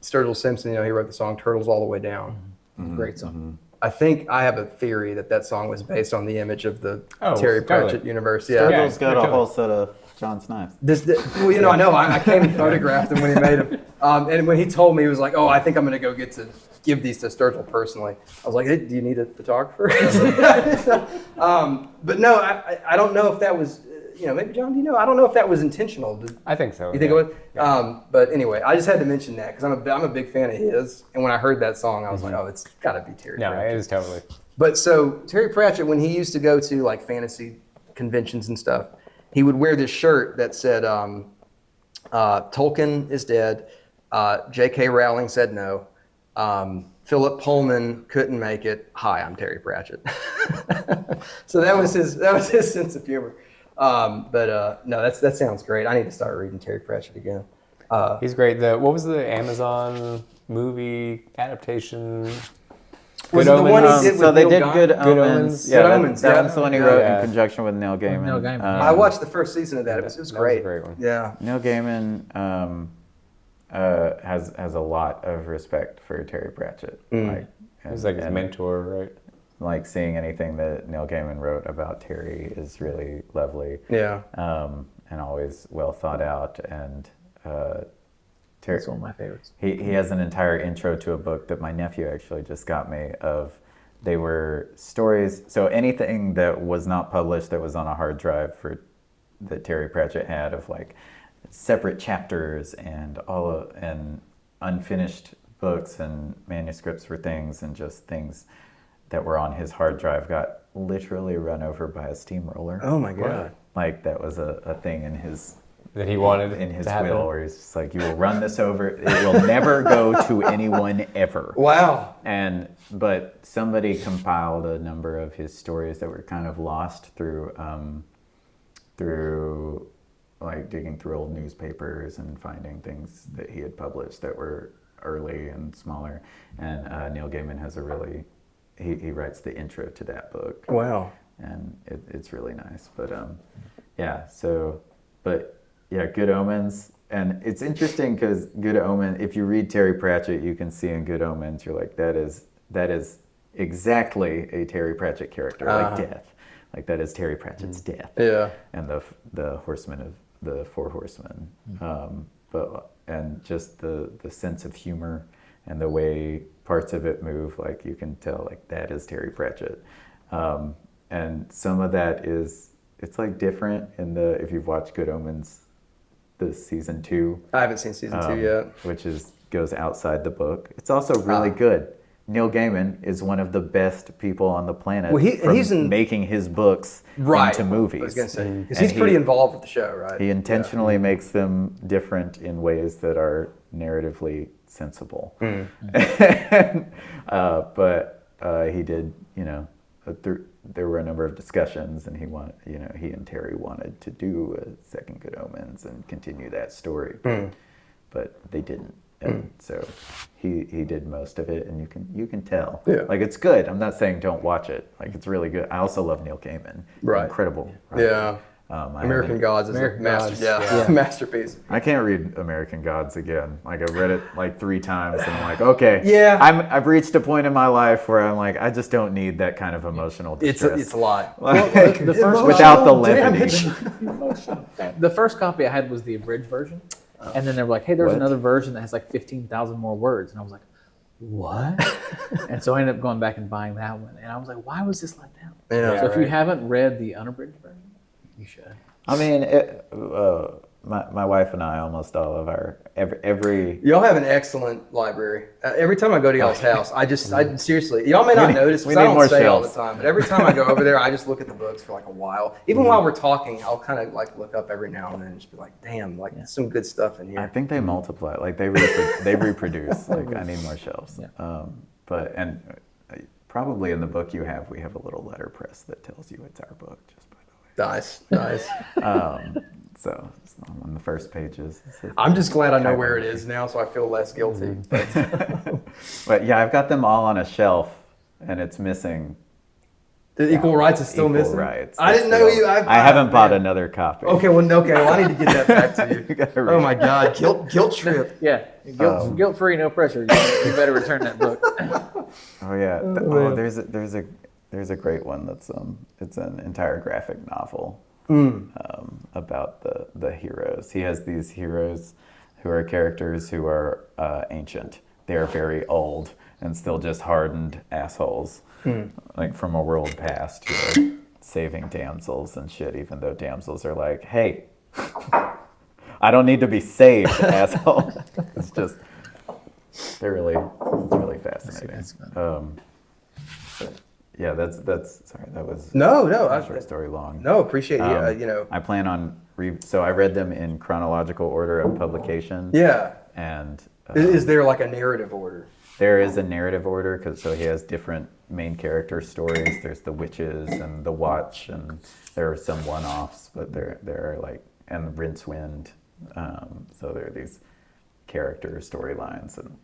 Sturgill Simpson, he wrote the song "Turtles All the Way Down." Great song. I think I have a theory that song was based on the image of the Terry totally. Pratchett universe. Yeah. Sturgill's got a totally. whole set of John Snipes. I know. I came and photographed him when he made them. And when he told me, he was like, "Oh, I think I'm going to go give these to Sturgill personally." I was like, "Hey, do you need a photographer?" But no, I don't know if that was, maybe John, do you know? I don't know if that was intentional. I think so. You think it was? But anyway, I just had to mention that because I'm a big fan of his. And when I heard that song, I was like, oh, it's got to be Terry No, Pratchett. it is totally. But so Terry Pratchett, when he used to go to like fantasy conventions and stuff, he would wear this shirt that said, Tolkien is dead. J.K. Rowling said no. Philip Pullman couldn't make it. Hi, I'm Terry Pratchett. So that was his sense of humor. No, that sounds great. I need to start reading Terry Pratchett again. He's great. What was the Amazon movie adaptation? Was it the one he did with So they Neil did Gaiman? Good Good Omens. Omens. Yeah, Good that, Omens, that yeah. was the one he Yeah. wrote Yeah. in conjunction with Neil Gaiman. Neil Gaiman. I watched the first season of that. It was That was great. a great one. Yeah. Neil Gaiman has a lot of respect for Terry Pratchett. Like, He was like his mentor, right? like seeing anything that Neil Gaiman wrote about Terry is really lovely. Yeah. And always well thought out. And Terry, That's one of my favorites. he has an entire intro to a book that my nephew actually just got me of. They were stories. So anything that was not published that was on a hard drive that Terry Pratchett had of like separate chapters and and unfinished books and manuscripts for things and just things that were on his hard drive got literally run over by a steamroller. Oh my God. Like that was a thing in his That he wanted in his to happen. will, where he's just like, you will run this over. It will never go to anyone ever. Wow. But somebody compiled a number of his stories that were kind of lost through like digging through old newspapers and finding things that he had published that were early and smaller. And Neil Gaiman has he writes the intro to that book. Wow. And it's really nice. But Good Omens. And it's interesting because Good Omens, if you read Terry Pratchett, you can see in Good Omens, you're like, that is exactly a Terry Pratchett character, like death. Like that is Terry Pratchett's death. Yeah. And the horsemen of the four horsemen. And just the sense of humor and the way parts of it move, like you can tell, like that is Terry Pratchett. And some of that it's like different if you've watched Good Omens, the season 2. I haven't seen season 2 yet. Which goes outside the book. It's also really good. Neil Gaiman is one of the best people on the planet he's making his books into movies. I was going to say, because he's pretty involved with the show, right? He intentionally makes them different in ways that are narratively sensible. But he did, there were a number of discussions, and he and Terry wanted to do a second Good Omens and continue that story, but they didn't. And so he did most of it, and you can tell. Yeah. Like it's good. I'm not saying don't watch it. Like it's really good. I also love Neil Gaiman. Right. Incredible. Yeah. American Gods is a masterpiece. I can't read American Gods again. Like I've read it like 3 times, and I'm like, okay, yeah, I've reached a point in my life where I'm like, I just don't need that kind of emotional distress. It's a lot. Like, the first without the levity. The first copy I had was the abridged version, and then they were like, hey, there's another version that has like 15,000 more words, and I was like, what? And so I ended up going back and buying that one, and I was like, why was this let down? Yeah, so if you haven't read the unabridged version, you should. I mean, my wife and I, almost all of our every. Y'all have an excellent library. Every time I go to y'all's house, I seriously, y'all may not notice because I don't stay all the time, but every time I go over there, I just look at the books for like a while. Even while we're talking, I'll kind of like look up every now and then and just be like, damn, like some good stuff in here. I think they multiply, like they reproduce. Like I need more shelves. Yeah. Probably in the book we have a little letterpress that tells you it's our book. Just by the way. Nice. So it's on the first pages. I'm just glad I know where it is now, so I feel less guilty. But yeah, I've got them all on a shelf, and it's missing. The Equal Rights is still missing? Rights. I didn't know you. I haven't bought another copy. Okay, well, I need to get that back to you. Oh my God, guilt trip. Yeah, guilt-free, no pressure. You better return that book. Oh yeah. There's a great one that's it's an entire graphic novel about the heroes. He has these heroes who are characters who are ancient. They are very old and still just hardened assholes, like from a world past, who are saving damsels and shit. Even though damsels are like, hey, I don't need to be saved, asshole. It's just it's really fascinating. Yeah, that's sorry, that was No, short story long. No, appreciate you. I plan on so I read them in chronological order of publication. Yeah. And is there like a narrative order? There is a narrative order so he has different main character stories. There's the witches and the watch, and there are some one-offs, but there are like and Rincewind. So there are these character storylines, and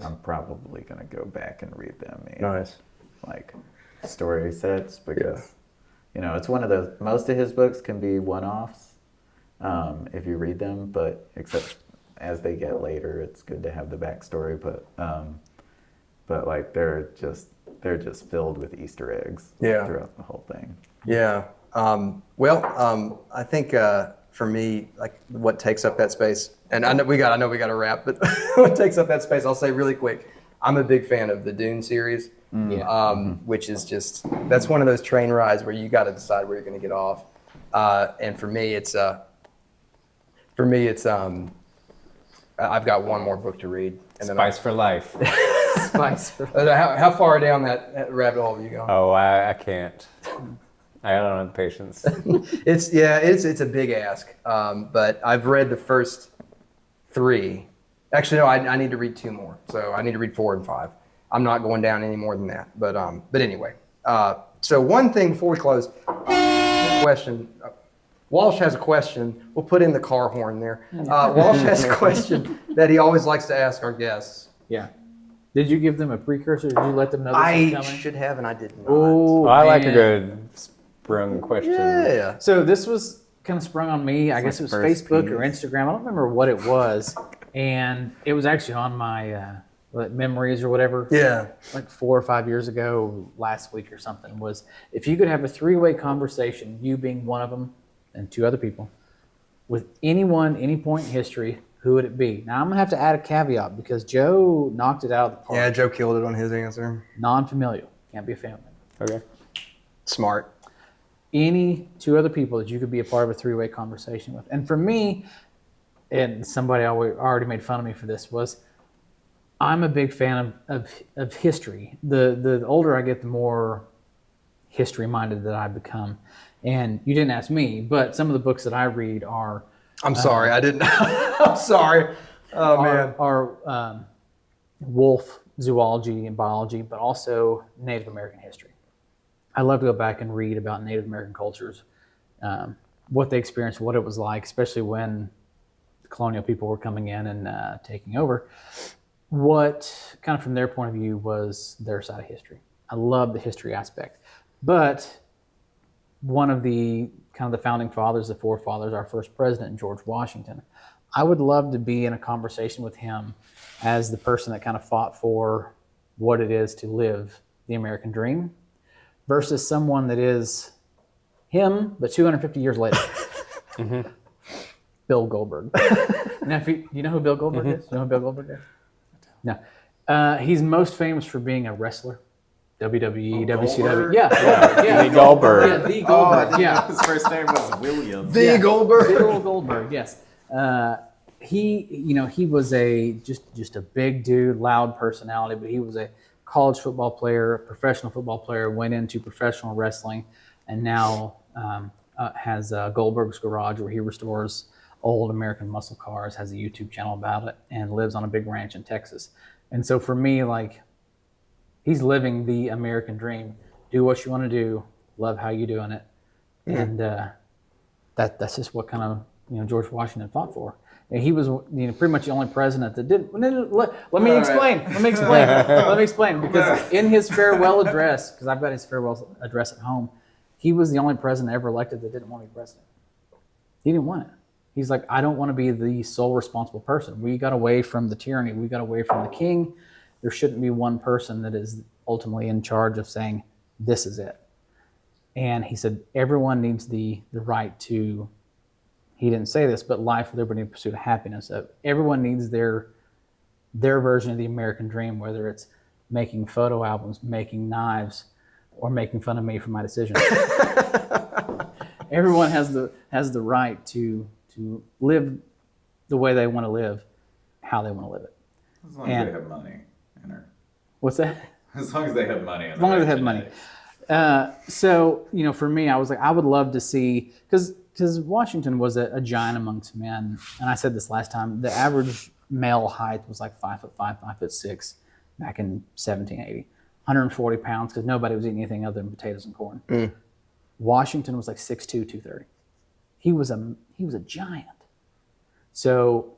I'm probably gonna go back and read them. Like story sets because it's one of those. Most of his books can be one-offs if you read them, but except as they get later, it's good to have the backstory. But like they're just they're just filled with Easter eggs Yeah. throughout the whole thing. Yeah. I think for me, like what takes up that space, and I know we got to wrap, but what takes up that space, I'll say really quick. I'm a big fan of the Dune series, which is just that's one of those train rides where you got to decide where you're going to get off. And for me, it's I've got one more book to read. And then Spice for life. Spice. How far down that rabbit hole have you gone? Oh, I can't. I don't have the patience. It's a big ask. But I've read the first 3. Actually, no, I need to read 2 more. So I need to read 4 and 5. I'm not going down any more than that. But anyway. So one thing before we close, question. Walsh has a question. We'll put in the car horn there. Walsh has a question that he always likes to ask our guests. Yeah. Did you give them a precursor? Did you let them know this was I coming? should have, and I did not. Oh, I like a man. good sprung question. Yeah. So this was kind of sprung on me. I guess it was first Facebook piece. or Instagram. I don't remember what it was. And it was actually on my memories or whatever. Yeah. Like 4 or 5 years ago, last week or something, was if you could have a 3-way conversation, you being one of them and 2 other people, with anyone, any point in history, who would it be? Now I'm gonna have to add a caveat because Joe knocked it out of the park. Yeah, Joe killed it on his answer. Non-familial, can't be a family member. Okay. Smart. Any 2 other people that you could be a part of a 3-way conversation with. And for me, and somebody already made fun of me for this, was I'm a big fan of history. The older I get, the more history-minded that I become. And you didn't ask me, but some of the books that I read are... I'm sorry, I didn't. I'm sorry. Oh, man. Are wolf zoology and biology, but also Native American history. I love to go back and read about Native American cultures, what they experienced, what it was like, especially when the colonial people were coming in and taking over. What, kind of from their point of view, was their side of history. I love the history aspect. But one of the kind of the founding fathers, the forefathers, our first president, George Washington, I would love to be in a conversation with him as the person that kind of fought for what it is to live the American dream versus someone that is him, but 250 years later. Bill Goldberg. Now, if you know who Bill Goldberg is? You know who Bill Goldberg is? No. He's most famous for being a wrestler. WWE, WCW. Yeah. The Goldberg. Yeah, the Goldberg. Yeah. His first name was William. The Goldberg. Bill Goldberg, yes. He was just a big dude, loud personality, but he was a college football player, a professional football player, went into professional wrestling, and now has Goldberg's Garage, where he restores old American muscle cars, has a YouTube channel about it, and lives on a big ranch in Texas. And so for me, like, he's living the American dream. Do what you want to do, love how you're doing it, and that's just what kind of George Washington fought for. And he was pretty much the only president that didn't. Let me explain. Let me explain. Because in his farewell address, because I've got his farewell address at home, he was the only president ever elected that didn't want to be president. He didn't want it. He's like, I don't want to be the sole responsible person. We got away from the tyranny. We got away from the king. There shouldn't be one person that is ultimately in charge of saying, this is it. And he said, everyone needs the right to, he didn't say this, but life, liberty, and pursuit of happiness. Everyone needs their version of the American dream, whether it's making photo albums, making knives, or making fun of me for my decision. Everyone has the right to live the way they want to live, how they want to live it. As long as they have money. What's that? As long as they have money. As long as they have money. So, for me, I was like, I would love to see, because Washington was a giant amongst men. And I said this last time, the average male height was like 5'5", 5'6", back in 1780. 140 pounds, because nobody was eating anything other than potatoes and corn. Washington was like 6'2", 230. He was a giant. So,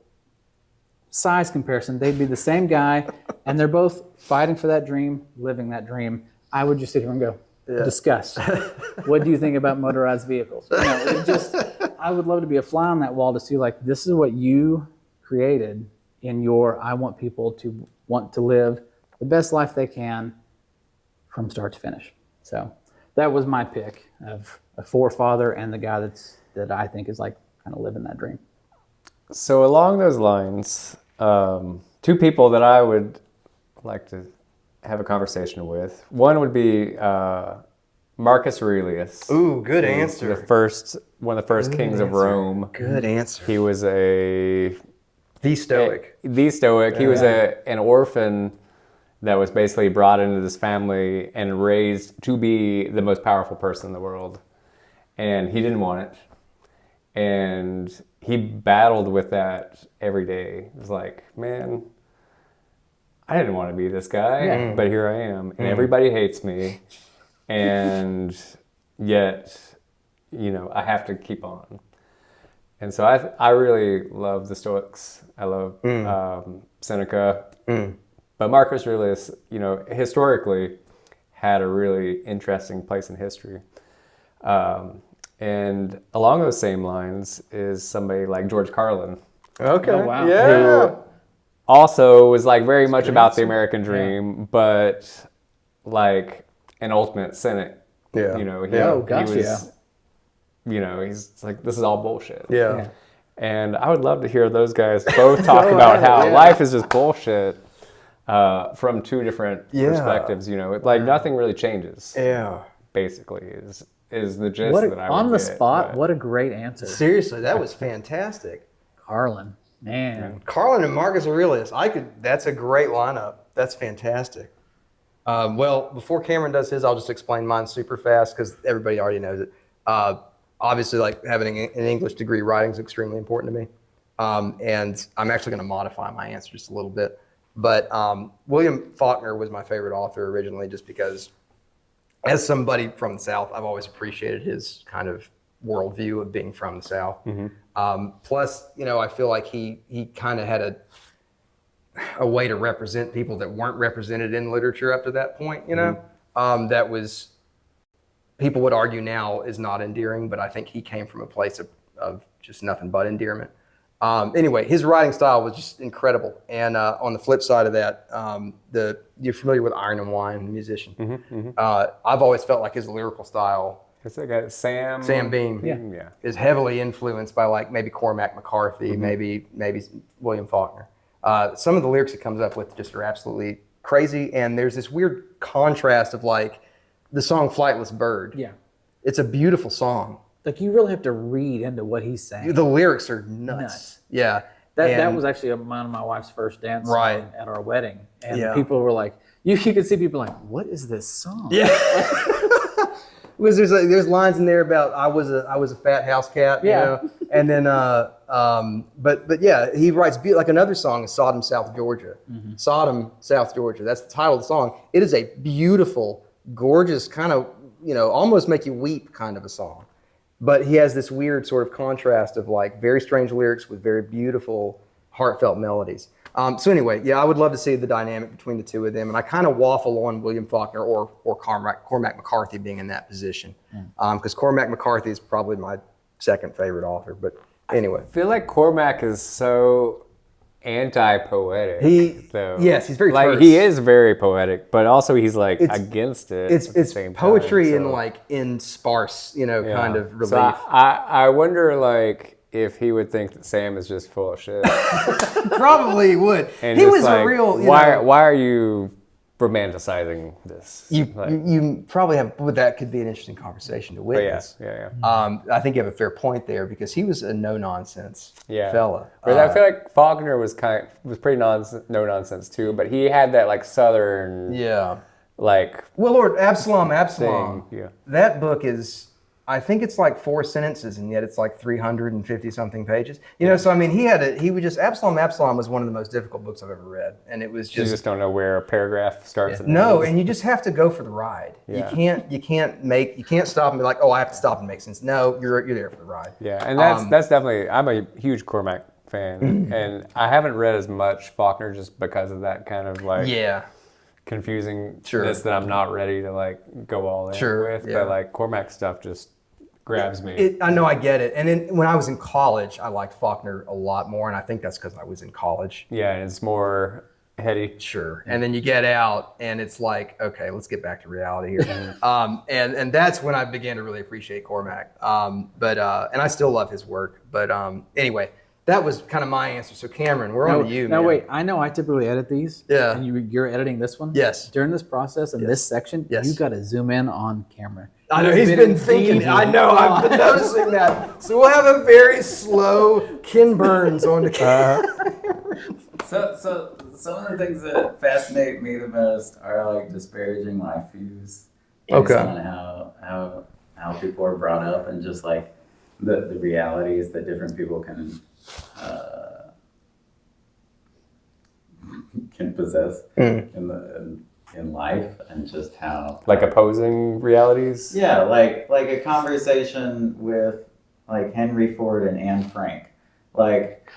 size comparison, they'd be the same guy, and they're both fighting for that dream, living that dream. I would just sit here and go, discuss. What do you think about motorized vehicles? I would love to be a fly on that wall to see, like, this is what you created in your, I want people to want to live the best life they can from start to finish. So that was my pick of a forefather and the guy that I think is like kind of living that dream. So along those lines, two people that I would like to have a conversation with. One would be Marcus Aurelius. Ooh, good answer. One of the first kings of Rome. Good answer. He was The Stoic. The Stoic. He was an orphan that was basically brought into this family and raised to be the most powerful person in the world. And he didn't want it. And he battled with that every day. It was like, man, I didn't want to be this guy, but here I am. And everybody hates me. And yet, I have to keep on. And so I really love the Stoics. I love Seneca. But Marcus Aurelius, historically had a really interesting place in history. And along those same lines is somebody like George Carlin. Okay. Oh, wow. Yeah. Who also was like very much about the American dream, but like an ultimate cynic. Yeah. He's like, this is all bullshit. Yeah. And I would love to hear those guys both talk about how life is just bullshit from two different perspectives. Like nothing really changes. Yeah. Basically, is the gist that I would on the get, spot. but- What a great answer, Seriously, that was fantastic. Carlin. Man, Carlin and Marcus Aurelius. That's a great lineup. That's fantastic. Well, before Cameron does his, I'll just explain mine super fast because everybody already knows it. Obviously, like having an English degree, writing is extremely important to me. And I'm actually going to modify my answer just a little bit. But William Faulkner was my favorite author originally just because as somebody from the South, I've always appreciated his kind of worldview of being from the South. Plus, I feel like he kind of had a way to represent people that weren't represented in literature up to that point, that was, people would argue now is not endearing, but I think he came from a place of just nothing but endearment. Anyway, his writing style was just incredible. And on the flip side of that, you're familiar with Iron and Wine, the musician. I've always felt like his lyrical style, It's like a Sam Beam, Yeah. is heavily influenced by like maybe Cormac McCarthy, maybe William Faulkner. Some of the lyrics he comes up with just are absolutely crazy. And there's this weird contrast of like the song Flightless Bird. yeah. It's a beautiful song. Like you really have to read into what he's saying. The lyrics are nuts. Yeah. That was actually one of my wife's first dance Right. at our wedding. And Yeah. people were like, you could see people like, what is this song? Yeah. Because there's lines in there about I was a fat house cat, and then but yeah, he writes like another song is Sodom, South Georgia. Sodom, South Georgia. That's the title of the song. It is a beautiful, gorgeous kind of almost make you weep kind of a song. But he has this weird sort of contrast of like very strange lyrics with very beautiful, heartfelt melodies. So anyway, yeah, I would love to see the dynamic between the two of them. And I kind of waffle on William Faulkner or Cormac McCarthy being in that position. Because Cormac McCarthy is probably my second favorite author. But anyway. I feel like Cormac is so anti-poetic. Yes, he's very terse. he is very poetic, but also he's like against it. It's at the same poetry time, in sparse, kind of relief. So I wonder like if he would think that Sam is just full of shit. Probably would. And He just was like, a real. Why are you romanticizing this? You probably have, but that could be an interesting conversation to witness. Yeah. I think you have a fair point there because he was a no nonsense fella. But I feel like Faulkner was pretty no nonsense too, but he had that like Southern like Well, Lord, Absalom. thing. Yeah. That book is, I think it's like 4 sentences, and yet it's like 350 something pages. So I mean, Absalom was one of the most difficult books I've ever read, and it was You just don't know where a paragraph starts. And no, ends. and you just have to go for the ride. Yeah. You can't stop and be like, oh, I have to stop and make sense. No, you're there for the ride. Yeah, and that's definitely. I'm a huge Cormac fan, and I haven't read as much Faulkner just because of that kind of like confusingness that I'm not ready to like go all in with. But like Cormac stuff just grabs me. I know, I get it. And then when I was in college, I liked Faulkner a lot more, and I think that's because I was in college. Yeah, and it's more Heady. Sure. And then you get out and it's like, okay, let's get back to reality here. And that's when I began to really appreciate Cormac. And I still love his work. But anyway, that was kind of my answer. So Cameron, we're on to you, Now man. wait, I know I typically edit these. Yeah. And you're editing this one? Yes. During this process and this section, Yes. you got to zoom in on camera. I know he's been thinking. I know I've been noticing that. So we'll have a very slow Ken Burns on the camera. So some of the things that fascinate me the most are like disparaging life views based on how people are brought up and just like the realities that different people can possess in life, and just how Like opposing realities. yeah, like a conversation with like Henry Ford and Anne Frank, like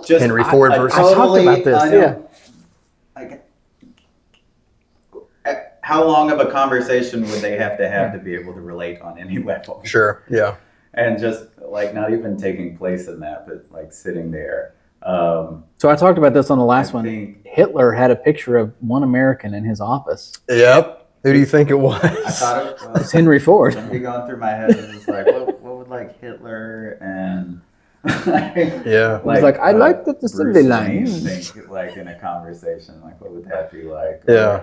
just Henry Ford versus. I talked about this. Yeah. Like, how long of a conversation would they have to be able to relate on any level? Sure. Yeah. And just like not even taking place in that, but like sitting there. So I talked about this on the last I one. think- Hitler had a picture of one American in his office. Yep. Who do you think it was? I thought it was It's Henry Ford. something going through my head. It was like, what would like Hitler and Yeah. He's like, I like the assembly Bruce line. Wayne think like in a conversation, like what would that be like? Yeah.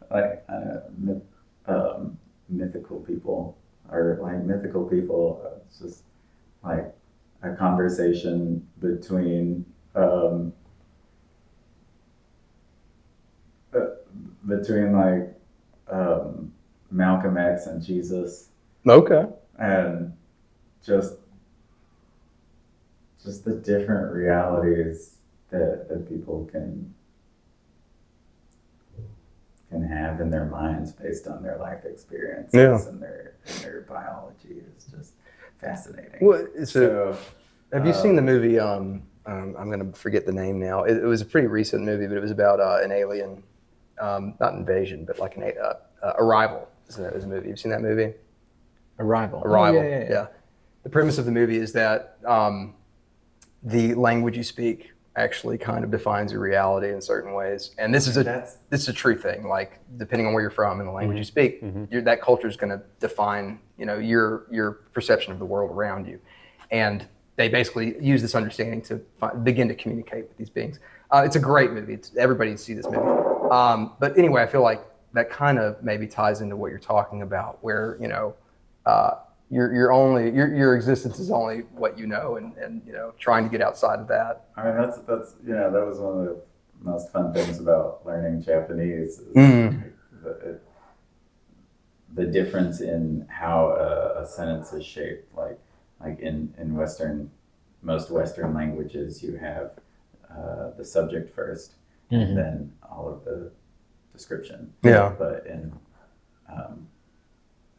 Like mythical people it's just like a conversation between Malcolm X and Jesus, Okay. and just the different realities that people can have in their minds based on their life experiences and their biology is just fascinating. Have you seen the movie? I'm going to forget the name now. It was a pretty recent movie, but it was about an alien, not invasion, but like an Arrival. Is a movie. You've seen that movie? Arrival. Arrival. Oh, yeah. The premise of the movie is that the language you speak actually kind of defines your reality in certain ways, and this is a true thing. Like depending on where you're from and the language you speak, that culture is going to define your perception of the world around you, and they basically use this understanding to begin to communicate with these beings. It's a great movie. Everybody needs to see this movie. But anyway, I feel like that kind of maybe ties into what you're talking about, where your existence is only what you know, and trying to get outside of that. I mean, that's that was one of the most fun things about learning Japanese. Is the difference in how a sentence is shaped. Like in most Western languages, you have the subject first, and then all of the description. Yeah. But in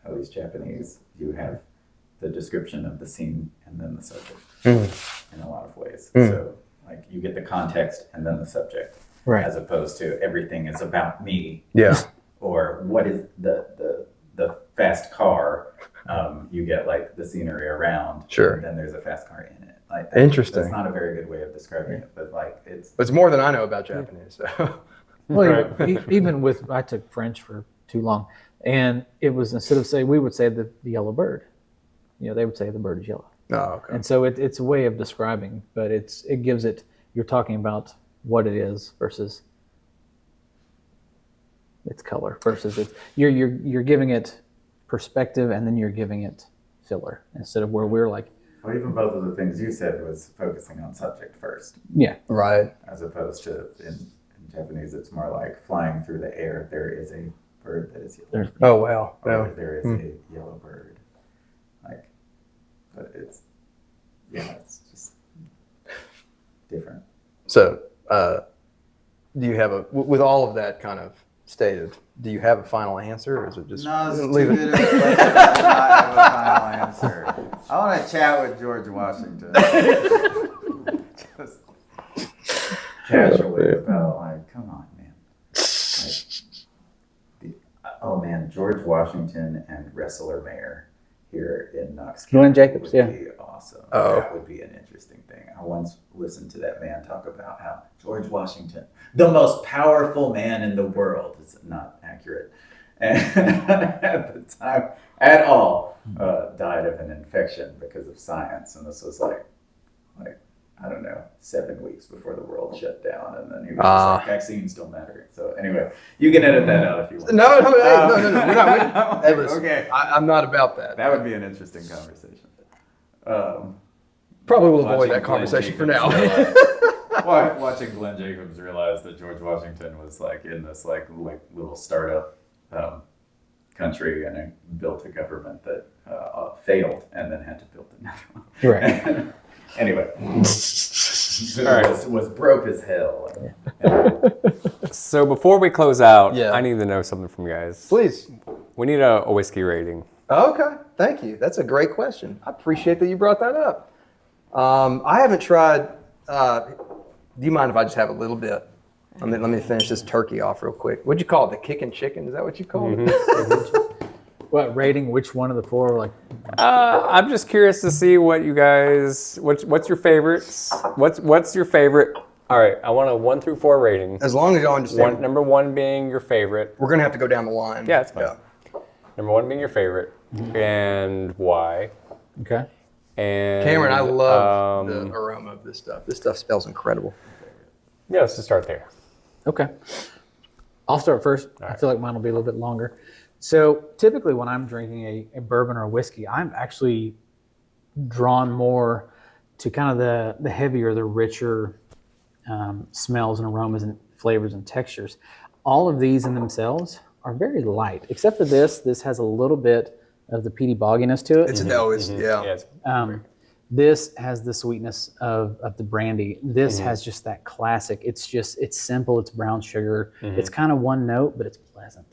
at least Japanese, you have the description of the scene and then the subject in a lot of ways. So like you get the context and then the subject, Right. as opposed to everything is about me. Yeah. Or what is the fast car? You get like the scenery around. Sure. And then there's a fast car in it. Like Interesting. That's not a very good way of describing it, but like It's more than I know about Japanese. So. Well, even with, I took French for too long, and it was, instead of we would say the yellow bird, they would say the bird is yellow. Oh, okay. And so it's a way of describing, but it gives it, you're talking about what it is versus its color versus you're giving it perspective, and then you're giving it filler, instead of where we're like, well, even both of the things you said was focusing on subject first, yeah, Right. as opposed to in Japanese, it's more like flying through the air. There is a bird that is yellow. Oh, wow. Or Yeah. there is a yellow bird. Like, but it's just different. So, do you have with all of that kind of stated, do you have a final answer, or is it just No, it's leave too it? good of a question to not have a final answer. I want to chat with George Washington. Just casually about like, come on, man. Like, George Washington and wrestler mayor here in Knox County Glenn Jacobs, would be awesome. awesome. Oh. That would be an interesting thing. I once listened to that man talk about how George Washington, the most powerful man in the world, is not accurate, and at the time at all, died of an infection because of science. And this was like I don't know, 7 weeks before the world shut down, and then he was just like, vaccines don't matter. So anyway, you can edit that out if you want. No, we're not. Hey, listen, Okay. I'm not about that. That would be an interesting conversation. Probably will avoid that conversation for now. Watching Glenn Jacobs realize that George Washington was like in this like little startup country and built a government that failed and then had to build another one. Right. Anyway, was broke as hell. So before we close out, Yeah. I need to know something from you guys. Please. We need a whiskey rating. Okay, thank you. That's a great question. I appreciate that you brought that up. I haven't tried. Do you mind if I just have a little bit? Let me finish this turkey off real quick. What'd you call it? The kicking chicken? Is that what you called it? What rating? Which one of the four? Like, I'm just curious to see what you guys. What's your favorites? What's your favorite? All right, I want a 1 through 4 rating. As long as y'all understand. Number 1 being your favorite. We're gonna have to go down the line. Yeah, it's fine. Number 1 being your favorite, and why? okay. And Cameron, I love the aroma of this stuff. This stuff smells incredible. Yeah, let's just start there. Okay. I'll start first. I feel like mine will be a little bit longer. So typically when I'm drinking a bourbon or a whiskey, I'm actually drawn more to kind of the heavier, the richer smells and aromas and flavors and textures. All of these in themselves are very light, except for this. This has a little bit of the peaty bogginess to it. It's always, yeah. Yes. This has the sweetness of the brandy. This has just that classic. It's simple. It's brown sugar. It's kind of one note, but it's pleasant.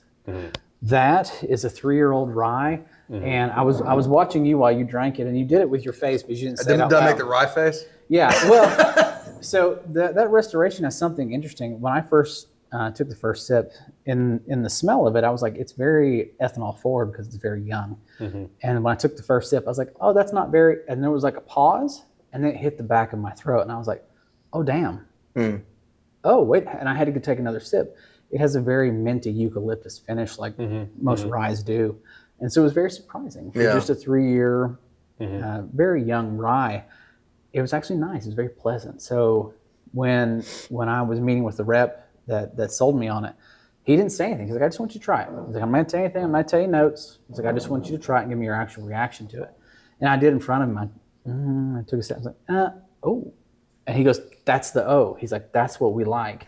That is a 3-year-old rye, and I was watching you while you drank it, and you did it with your face, but you didn't say it out Did I loud. make the rye face? Yeah. Well, so that restoration has something interesting. When I first took the first sip, in the smell of it, I was like, it's very ethanol forward because it's very young. And when I took the first sip, I was like, oh, that's not very. And there was like a pause, and then it hit the back of my throat, and I was like, oh damn. Oh wait, and I had to go take another sip. It has a very minty eucalyptus finish, like most ryes do, and so it was very surprising for just a 3-year, very young rye. It was actually nice. It was very pleasant. So when I was meeting with the rep that sold me on it, he didn't say anything. He's like, I just want you to try it. He's like, I'm not going to tell you anything. I'm not going to tell you notes. He's like, I just want you to try it and give me your actual reaction to it. And I did in front of him. I took a step. I was like, oh. And he goes, that's the O. He's like, that's what we like.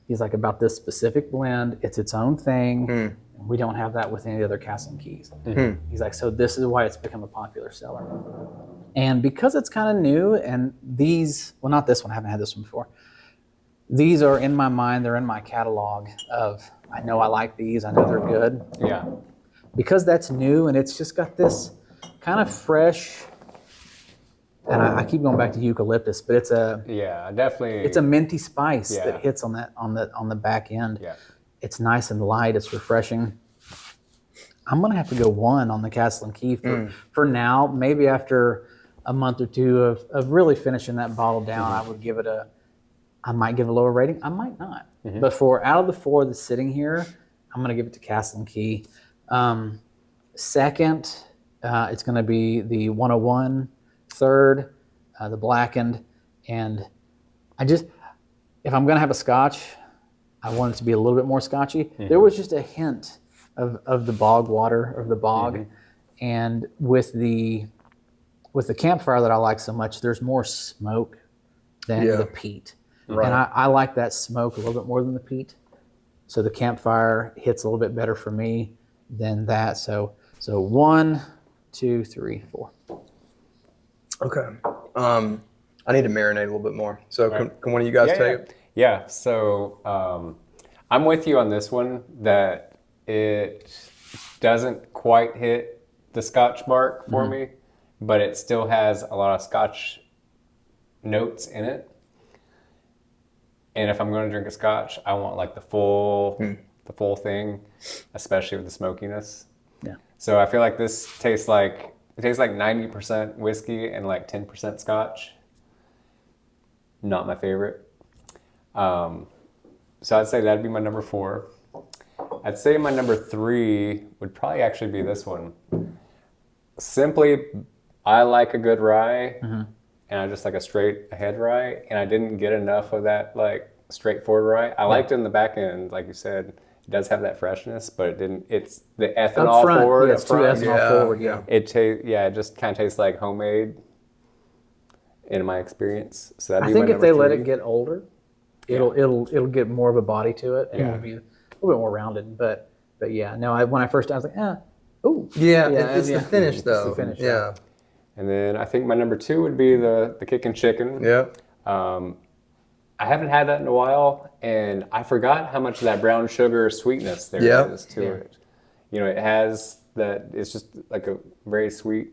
He's like, about this specific blend, it's its own thing. We don't have that with any other Castle and Keys. He's like, so this is why it's become a popular seller. And because it's kind of new, and these, well, not this one, I haven't had this one before. These are in my mind, they're in my catalog of, I know I like these, I know they're good. Yeah. Because that's new, and it's just got this kind of fresh, and I keep going back to eucalyptus, but it's a definitely. It's a minty spice that hits on the back end. Yeah. It's nice and light. It's refreshing. I'm gonna have to go 1 on the Castle and Key for now. Maybe after a month or two of really finishing that bottle down, I would give it I might give a lower rating. I might not. But out of the 4 that's sitting here, I'm gonna give it to Castle and Key. Second, it's gonna be the 101. Third, the blackened, and if I'm gonna have a Scotch, I want it to be a little bit more Scotchy. There was just a hint of the bog water, of the bog, and with the campfire that I like so much, there's more smoke than the peat, and I like that smoke a little bit more than the peat. So the campfire hits a little bit better for me than that. So 1, 2, 3, 4. Okay. I need to marinate a little bit more. So can one of you guys take it? Yeah. So I'm with you on this one, that it doesn't quite hit the Scotch mark for me, but it still has a lot of Scotch notes in it. And if I'm going to drink a Scotch, I want like the full thing, especially with the smokiness. Yeah. So I feel like this tastes like It tastes like 90% whiskey and like 10% scotch. Not my favorite. So I'd say that'd be my number 4. I'd say my number 3 would probably actually be this one. Simply, I like a good rye, and I just like a straight ahead rye, and I didn't get enough of that like straightforward rye. I liked it in the back end, like you said. It does have that freshness, but it didn't. It's the ethanol forward. Yeah, it's too ethanol forward. Yeah. It just kind of tastes like homemade, in my experience. So that'd I be think my if they number let 3. it get older, it'll get more of a body to it, and it'll be a little bit more rounded. But yeah, no. When I first started, I was like, ooh. Yeah, it's the finish though. It's the finish. Yeah. And then I think my number 2 would be the kickin' chicken. Yeah. I haven't had that in a while, and I forgot how much of that brown sugar sweetness there is to it. You know, it has that. It's just like a very sweet.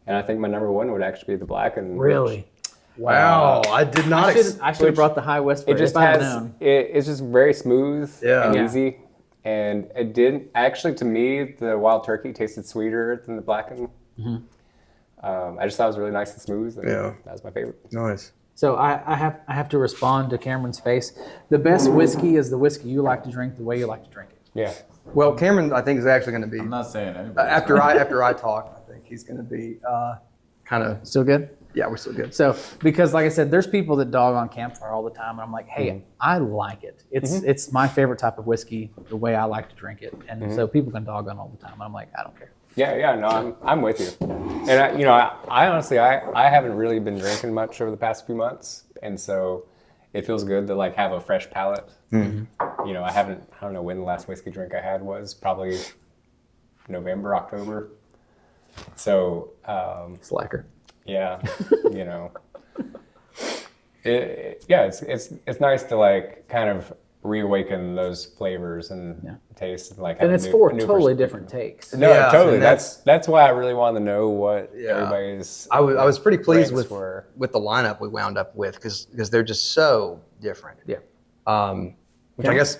And I think my number 1 would actually be the blackened. Really? Wow, I did not. I should have brought the high west. It just has. It's just very smooth and Yeah. easy, and it didn't actually. To me, the wild turkey tasted sweeter than the blackened. I just thought it was really nice and smooth. And that was my favorite. Nice. So I have to respond to Cameron's face. The best whiskey is the whiskey you like to drink the way you like to drink it. Yeah. Well, Cameron, I think is actually going to be I'm not saying anybody. after I talk. I think he's going to be kind of. Still good? Yeah, we're still good. So, because like I said, there's people that dog on campfire all the time, and I'm like, hey, I like it. It's my favorite type of whiskey, the way I like to drink it, and so people can dog on all the time. And I'm like, I don't care. Yeah, no, I'm with you. And I honestly, I haven't really been drinking much over the past few months, and so it feels good to like have a fresh palate. You know, I don't know when the last whiskey drink I had was, probably November, October. So, Slacker. yeah, you know, it's nice to like kind of reawaken those flavors and tastes and like. And it's four totally different takes. No, Yeah, totally. and that's why I really wanted to know what everybody's. I was pretty pleased with were. the lineup we wound up with because they're just so different. Yeah. Which I guess.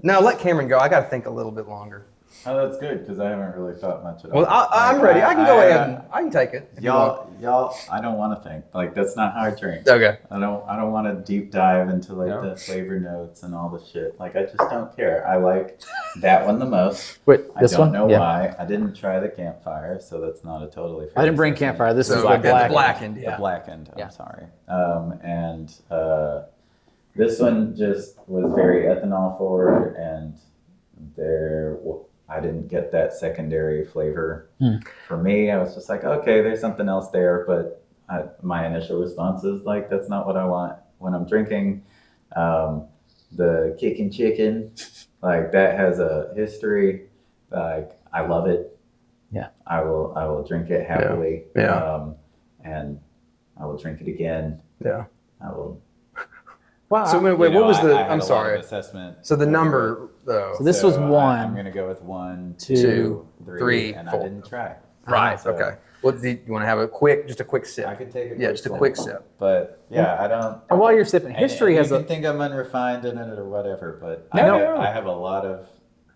Now let Cameron go. I got to think a little bit longer. Oh, that's good because I haven't really thought much about Well, I'm ready. I can go ahead and I can take it. Y'all, I don't want to think. Like that's not how I drink. Okay. I don't want to deep dive into like the flavor notes and all the shit. Like I just don't care. I like that one the most. Wait, I this don't one? know why. I didn't try the campfire, so that's not a totally. I didn't bring campfire. This is the blackened. The blackened. I'm sorry. This one just was very ethanol forward, and I didn't get that secondary flavor. For me, I was just like, okay, there's something else there, but my initial response is like, that's not what I want when I'm drinking. The kickin' chicken, like that has a history. Like I love it. Yeah, I will drink it happily. And I will drink it again. Yeah. I will. Wow. So wait, what was the? I'm sorry. Assessment. So the number though. So this was one. I'm gonna go with 1, 2, 3, and 4. I didn't try. Right. So Okay. What do you want to have a quick sip? I could take just a quick sip. But yeah, I don't. And while you're sipping, history and has you a. can think I'm unrefined in it or whatever, but No. I have a lot of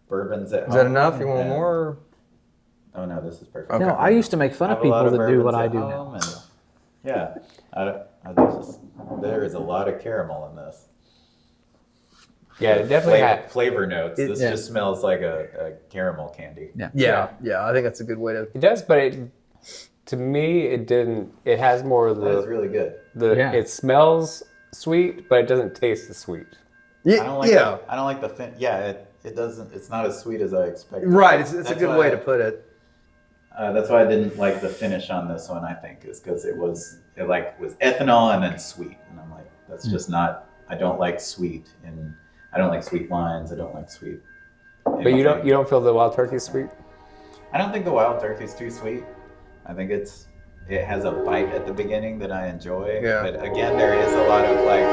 bourbons at home. Is that enough? You want more? Oh no, this is perfect. Okay. No, I used to make fun of people that do what I do now. Yeah, there is a lot of caramel in this. Yeah, it definitely flavor notes. This just smells like a caramel candy. Yeah. I think that's a good way to. It does, but to me, it didn't. It has more of That is the. really good. It smells sweet, but it doesn't taste as sweet. Yeah. I don't like the it doesn't. It's not as sweet as I expected. Right. It's a good way to put it. That's why I didn't like the finish on this one. I think is because it was ethanol and then sweet, and I'm like, that's just not. I don't like sweet, and I don't like sweet wines. I don't like sweet. But you don't feel the wild turkey sweet? I don't think the wild turkey is too sweet. I think it has a bite at the beginning that I enjoy. Yeah. But again, there is a lot of like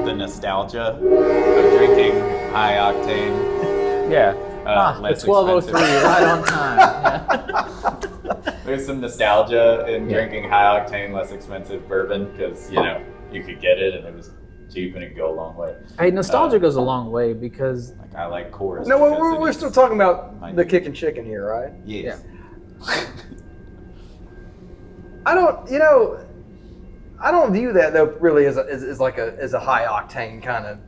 the nostalgia of drinking high octane. Yeah. It's 12:03, right on time. There's some nostalgia in drinking high octane, less expensive bourbon because you could get it and it was cheap and it could go a long way. Hey, nostalgia goes a long way because I like Coors. No, we're still talking about the kickin' chicken here, right? Yes. I don't, I don't view that though really as a high octane kind of,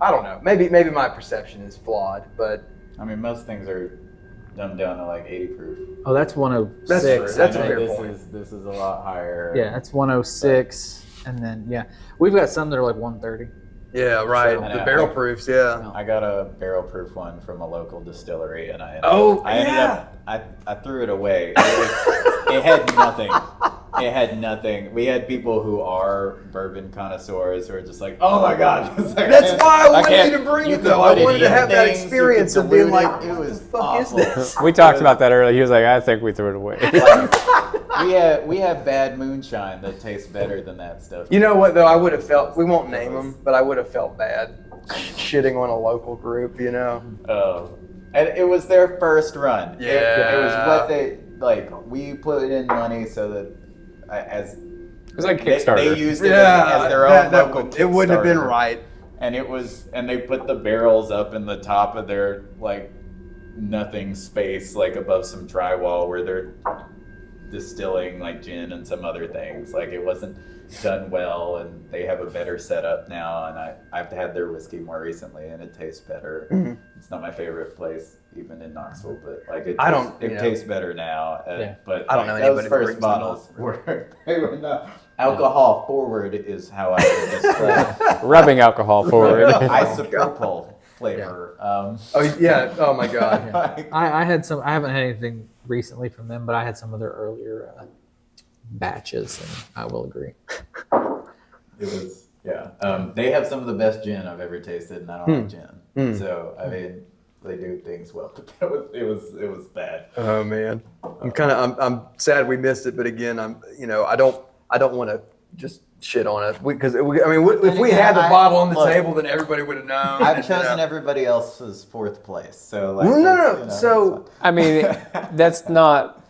I don't know. Maybe my perception is flawed, but I mean, most things are dumbed down to like 80 proof. Oh, that's 106. That's true. That's a I know fair this point. This is a lot higher. Yeah, that's 106, and then we've got some that are like 130. Yeah, right. So, the barrel proofs, yeah. I got a barrel proof one from a local distillery, and I threw it away. It had nothing. It had nothing. We had people who are bourbon connoisseurs who are just like, "Oh my god!" That's why I wanted you to bring it though. I wanted to have that experience of being like, "It "What was the fuck awful." is this?" We talked about that earlier. He was like, I think we threw it away. We have bad moonshine that tastes better than that stuff. You know what though? I would have felt. We won't name them, but I would have felt bad shitting on a local group. And it was their first run. Yeah. It was what they like. We put in money so that as It was like Kickstarter. they used it as their own local. It wouldn't have been Kickstarter. right. And and they put the barrels up in the top of their like nothing space, like above some drywall where they're distilling like gin and some other things. Like it wasn't done well, and they have a better setup now. And I've had their whiskey more recently, and it tastes better. Mm-hmm. It's not my favorite place, even in Knoxville, but like it tastes better now. But I don't know those anybody who first brings them bottles were not alcohol forward is how I would describe. Rubbing alcohol forward. Isopropyl flavor. Oh my god. I had some. I haven't had anything recently from them, but I had some of their earlier batches, and I will agree. It was they have some of the best gin I've ever tasted, and I don't like gin. So I mean, they do things well, but it was bad. Oh man, I'm sad we missed it, but again, I don't want to just shit on it because if we had the bottle on the table, then everybody would have known. I've chosen everybody else's fourth place, so like no. So I mean, that's not,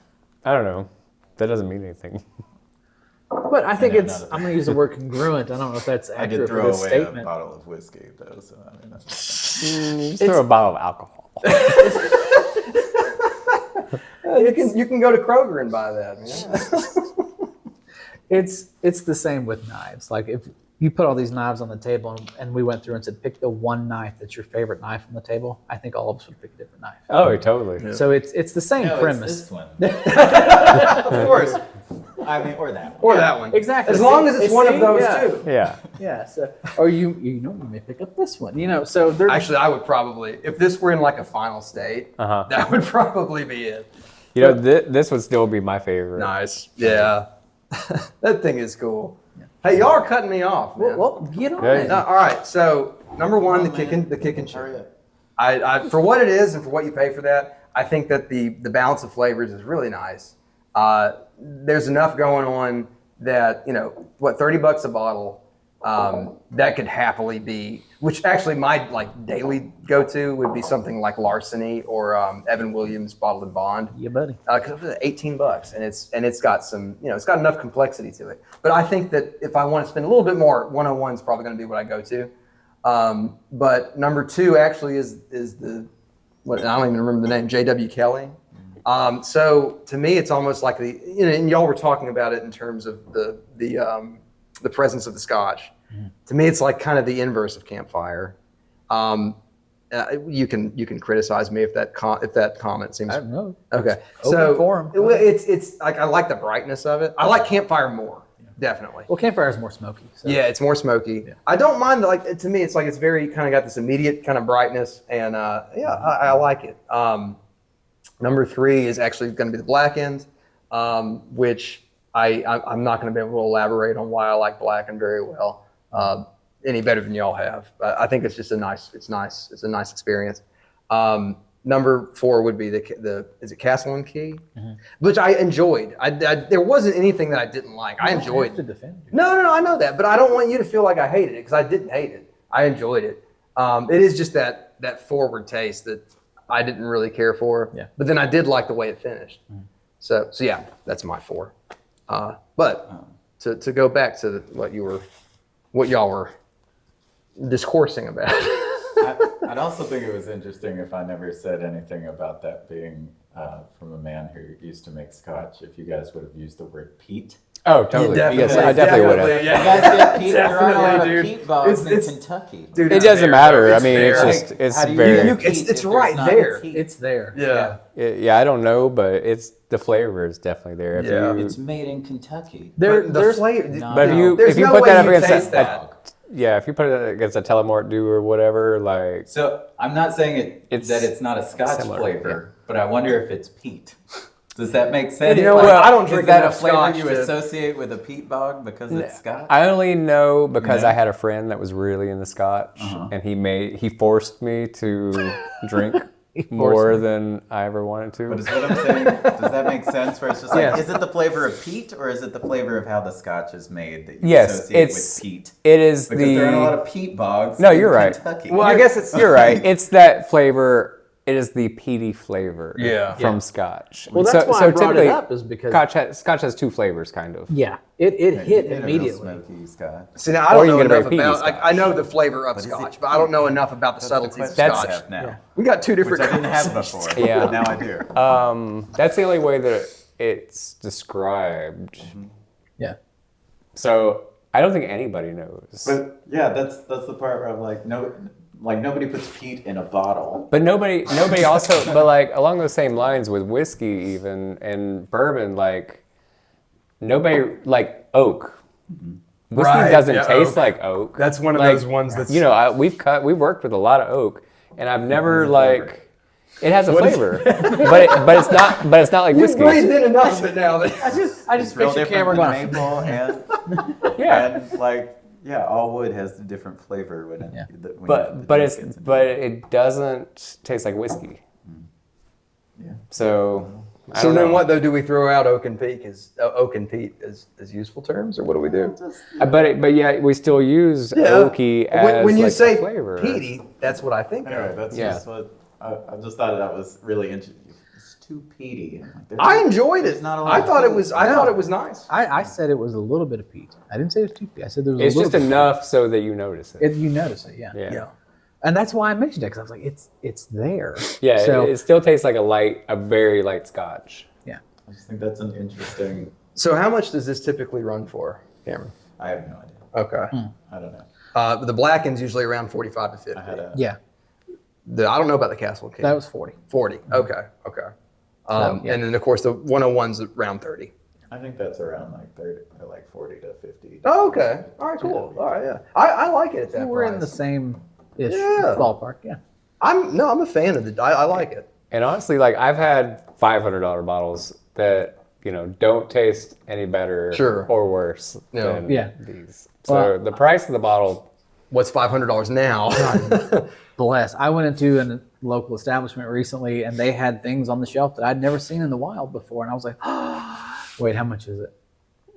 I don't know. That doesn't mean anything. But I think I'm going to use the word congruent. I don't know if that's I did accurate for throw this away statement. a bottle of whiskey though, so I mean that's Just throw a bottle of alcohol. you can go to Kroger and buy that, man. It's the same with knives. Like if you put all these knives on the table and we went through and said, pick the one knife that's your favorite knife on the table, I think all of us would pick a different knife. Oh, totally. Yeah. So it's the same premise. It's this one. Of course. I mean, or that one. Or that one. Exactly. As long as it's one of those two. Yeah. Yeah. So, or you may pick up this one. So there's Actually, I would probably, if this were in like a final state, that would probably be it. This would still be my favorite. Nice. Yeah. That thing is cool. Hey, y'all are cutting me off, man. well, get on Okay. it. All right. So number one, the kicking chicken. I for what it is and for what you pay for that, I think that the balance of flavors is really nice. There's enough going on that $30 a bottle. That could happily be, which actually my like daily go-to would be something like Larceny or Evan Williams Bottled and Bond. Yeah, buddy. Because it was $18 and it's got some, it's got enough complexity to it. But I think that if I want to spend a little bit more, 101 is probably going to be what I go to. But number two actually is I don't even remember the name, J.W. Kelly. So to me, it's almost like and y'all were talking about it in terms of the presence of the Scotch. To me, it's like kind of the inverse of Campfire. You can criticize me if that comment seems. I don't know. Okay, Open forum. It's like I like the brightness of it. I like Campfire more, definitely. Well, Campfire is more smoky. So. Yeah, it's more smoky. Yeah. I don't mind to me, it's like it's very kind of got this immediate kind of brightness, and I like it. Number three is actually going to be the Blackened, which I'm not going to be able to elaborate on why I like Blackened very well, any better than y'all have. I think it's just it's a nice experience. Number four would be is it Castle and Key, which I enjoyed. There wasn't anything that I didn't like. I enjoyed. To defend you. No, I know that, but I don't want you to feel like I hated it because I didn't hate it. I enjoyed it. It is just that forward taste that I didn't really care for. Yeah. But then I did like the way it finished. So yeah, that's my four. But to go back to what y'all were discoursing about. I'd also think it was interesting if I never said anything about that being from a man who used to make scotch if you guys would have used the word peat. Oh, totally. Definitely, Yes, I definitely would have. You guys get peat. There are a lot Definitely, of dude. peat bogs in It's- Kentucky. Dude, It it's doesn't there, matter. though. I mean, it's there. just, it's How do you very, get You- peat it's if there's right not there. peat? It's there. yeah, I don't know, but it's the flavor is definitely there. If Yeah. you, It's made in Kentucky. But the There's flavor. but if you, There's if you no put way that up you against taste a, that. yeah, if you put it against a Telemort Dew or whatever, like, So I'm not saying It's that it's not a Scotch similar, flavor, but I wonder if it's peat. Does that make sense? You know Like, what? I don't drink Is that a enough flavor Scotch you to- associate with a peat bog because it's Scotch? I only know because Yeah. I had a friend that was really into Scotch, and he forced me to drink more than I ever wanted to. But is what I'm saying, does that make sense? Where it's just like, Yes. is it the flavor of peat or is it the flavor of how the Scotch is made that you Yes, associate it's with peat? it is Because there aren't a lot of peat bogs No, in you're right. Kentucky. Well, I guess it's You're right. It's that flavor. It is the peaty flavor from Yeah. Scotch. Well, that's why I brought it typically, up is because Scotch has two flavors, kind of. yeah, it hit You get a real immediately. smoky Scotch. See, now I Or don't you know can get a enough very peaty about. Like, Scotch. I know the flavor of is it Scotch, but I don't know enough about the That's subtleties of That's- Scotch. have now. Yeah. We got two different. Which I didn't have conversations. before. Yeah. But now I do. That's the only way that it's described. Yeah. So I don't think anybody knows. But yeah, that's the part where I'm like, no, like nobody puts peat in a bottle. But nobody also, but like along those same lines with whiskey even and bourbon, like nobody like oak. Whiskey Right, doesn't yeah, taste oak. like oak. That's one of Like, those ones that's. You know, we've worked with a lot of oak, and I've never flavor? it has a flavor, but it's not like You whiskey. breathed in enough of it now. That, I just Real picture different Cameron than going. maple and Yeah. and like yeah, all wood has a different flavor when it. Yeah. When But the it doesn't taste like whiskey. Yeah. So I so don't then, know. what though do we throw out oak and peat as useful terms, or what do we do? But yeah, we still use oaky as when you like, say a flavor. peaty, that's what I think Anyway, of. that's Yeah. just what I just thought that was really interesting. It's too peaty. And like, I enjoyed it. There's not a lot I of thought it peat. was. I thought it was nice. I said it was a little bit of peat. I didn't say it was too peat. I said there was It's a little just bit. enough so that you notice it. You notice it, yeah. Yeah. Yeah. And that's why I mentioned it because I was like, it's there. Yeah, So it still tastes like a very light Scotch. yeah. I just think that's an interesting. So how much does this typically run for, Cameron? I have no idea. Okay. I don't know. The Blacken's usually around 45 to 50. I had a. Yeah. I don't know about the Castle King. That was 40. 40. Okay. yeah. And then of course the 101's around 30. I think that's around like 30, or like 40 to 50. Oh, okay. All right. Cool. All right. Yeah. I like it at that We're price. in the same ish Yeah. ballpark, yeah. I'm a fan of it. I like it. And honestly, like I've had $500 bottles that don't taste any better Sure. or worse Yeah. than Yeah. these. So Well, the price of the bottle, What's $500 now? Bless. I went into a local establishment recently and they had things on the shelf that I'd never seen in the wild before. And I was like, wait, how much is it?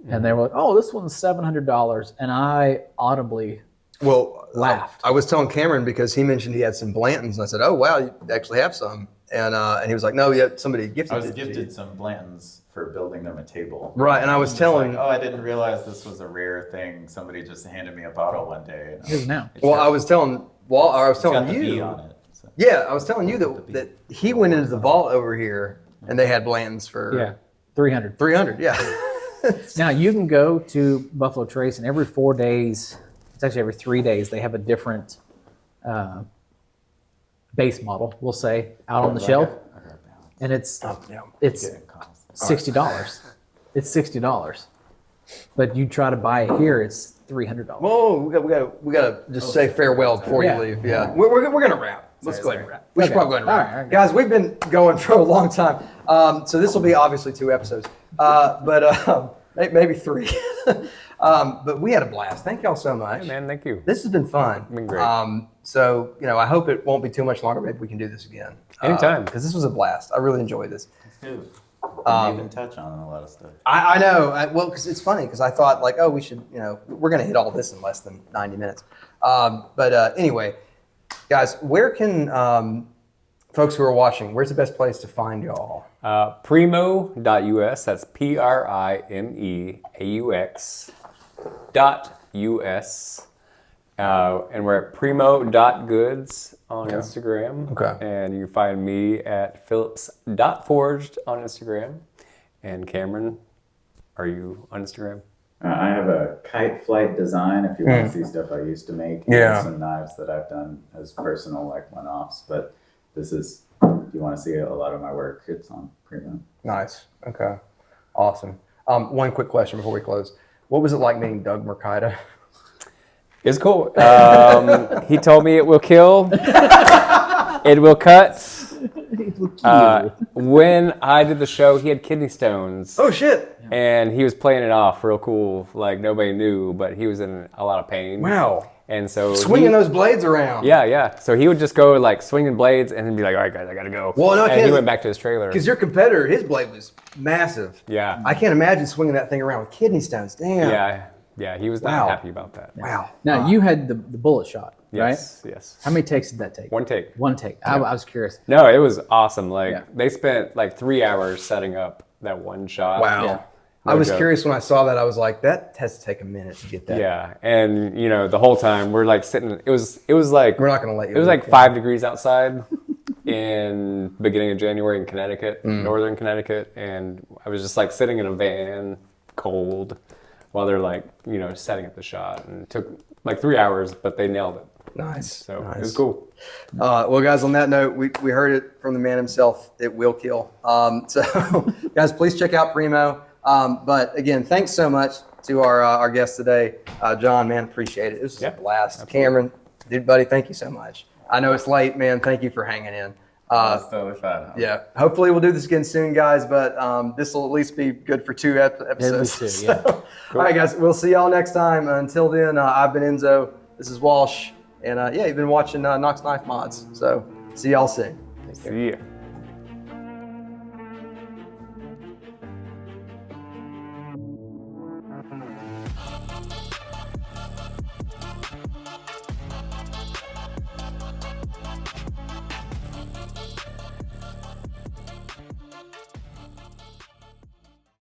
And they were like, oh, this one's $700. And I audibly Well, laughed. I was telling Cameron because he mentioned he had some Blantons, and I said, "Oh wow, you actually have some." And he was like, "No, yeah, somebody gifted I was it to you." gifted some Blantons for building them a table. Right, and I was It's telling. like, oh, I didn't realize this was a rare thing. Somebody just handed me a bottle one day. And Here's now. it's Well, got- I was telling. Well, I was it's got telling the bee you. on it. So. Yeah, I was telling you that he went into the vault over here, and they had Blantons for Yeah, 300. 300. Yeah. Now you can go to Buffalo Trace, and every 4 days, it's actually every 3 days, they have a different base model. We'll say out on the shelf, I got a balance. and it's Yeah. Getting costs. $60. It's $60, but you try to buy it here, it's $300. Whoa, we got to just say farewell before Yeah. you leave. Yeah, we're gonna wrap. Let's go ahead and wrap. We should Okay. probably go ahead and wrap. All right. Guys, we've been going for a long time, so this will be obviously 2 episodes, but maybe 3. But we had a blast. Thank y'all so much. hey, man, thank you. This has been fun. Been great. So I hope it won't be too much longer. Maybe we can do this again. Anytime. Because this was a blast. I really enjoyed this. Dude, didn't even touch on a lot of stuff. I know. Well, because it's funny because I thought like, oh, we should, we're going to hit all this in less than 90 minutes. But anyway, guys, where can folks who are watching, where's the best place to find y'all? Primeaux.us. That's PRIMEAUX.US. And we're at Primeaux.goods on Instagram. Okay. And you can find me at Phillips.Forged on Instagram. And Cameron, are you on Instagram? I have a kite flight design if you want to see stuff I used to make. And some knives that I've done as personal, like one-offs. But this is, if you want to see a lot of my work, it's on Primeaux. Nice. Okay. Awesome. One quick question before we close. What was it like meeting Doug Mercado? It's cool. He told me it will kill. It will cut. When I did the show, he had kidney stones. Oh, shit. And he was playing it off real cool. Like, nobody knew, but he was in a lot of pain. Wow. And so swinging those blades around. Yeah. So he would just go like swinging blades and then be like, all right, guys, I got to go. Well, no, and he went back to his trailer. Because your competitor, his blade was massive. Yeah. I can't imagine swinging that thing around with kidney stones. Damn. Yeah, he was not happy about that. Wow. Now, you had the bullet shot, right? Yes. How many takes did that take? One take. One take. I was curious. No, it was awesome. Like, they spent like 3 hours setting up that one shot. Wow. Yeah. I was curious when I saw that. I was like, that has to take a minute to get that. Yeah, and the whole time we're like sitting. It was like we're not gonna let you. It was like 5 degrees outside in beginning of January in Connecticut, northern Connecticut, and I was just like sitting in a van, cold, while they're like setting up the shot, and it took like 3 hours, but they nailed it. Nice. So it was cool. Well, guys, on that note, we heard it from the man himself. It will kill. So, guys, please check out Primeaux. But again, thanks so much to our guest today, John. Man, appreciate it. It was a blast. Absolutely. Cameron, dude, buddy, thank you so much. I know it's late, man. Thank you for hanging in. That's totally fine. Yeah. Hopefully, we'll do this again soon, guys. But this will at least be good for 2 episodes. At least 2, yeah. Cool. All right, guys. We'll see y'all next time. Until then, I've been Enzo. This is Walsh, and you've been watching Knox Knife Mods. So see y'all soon. See ya.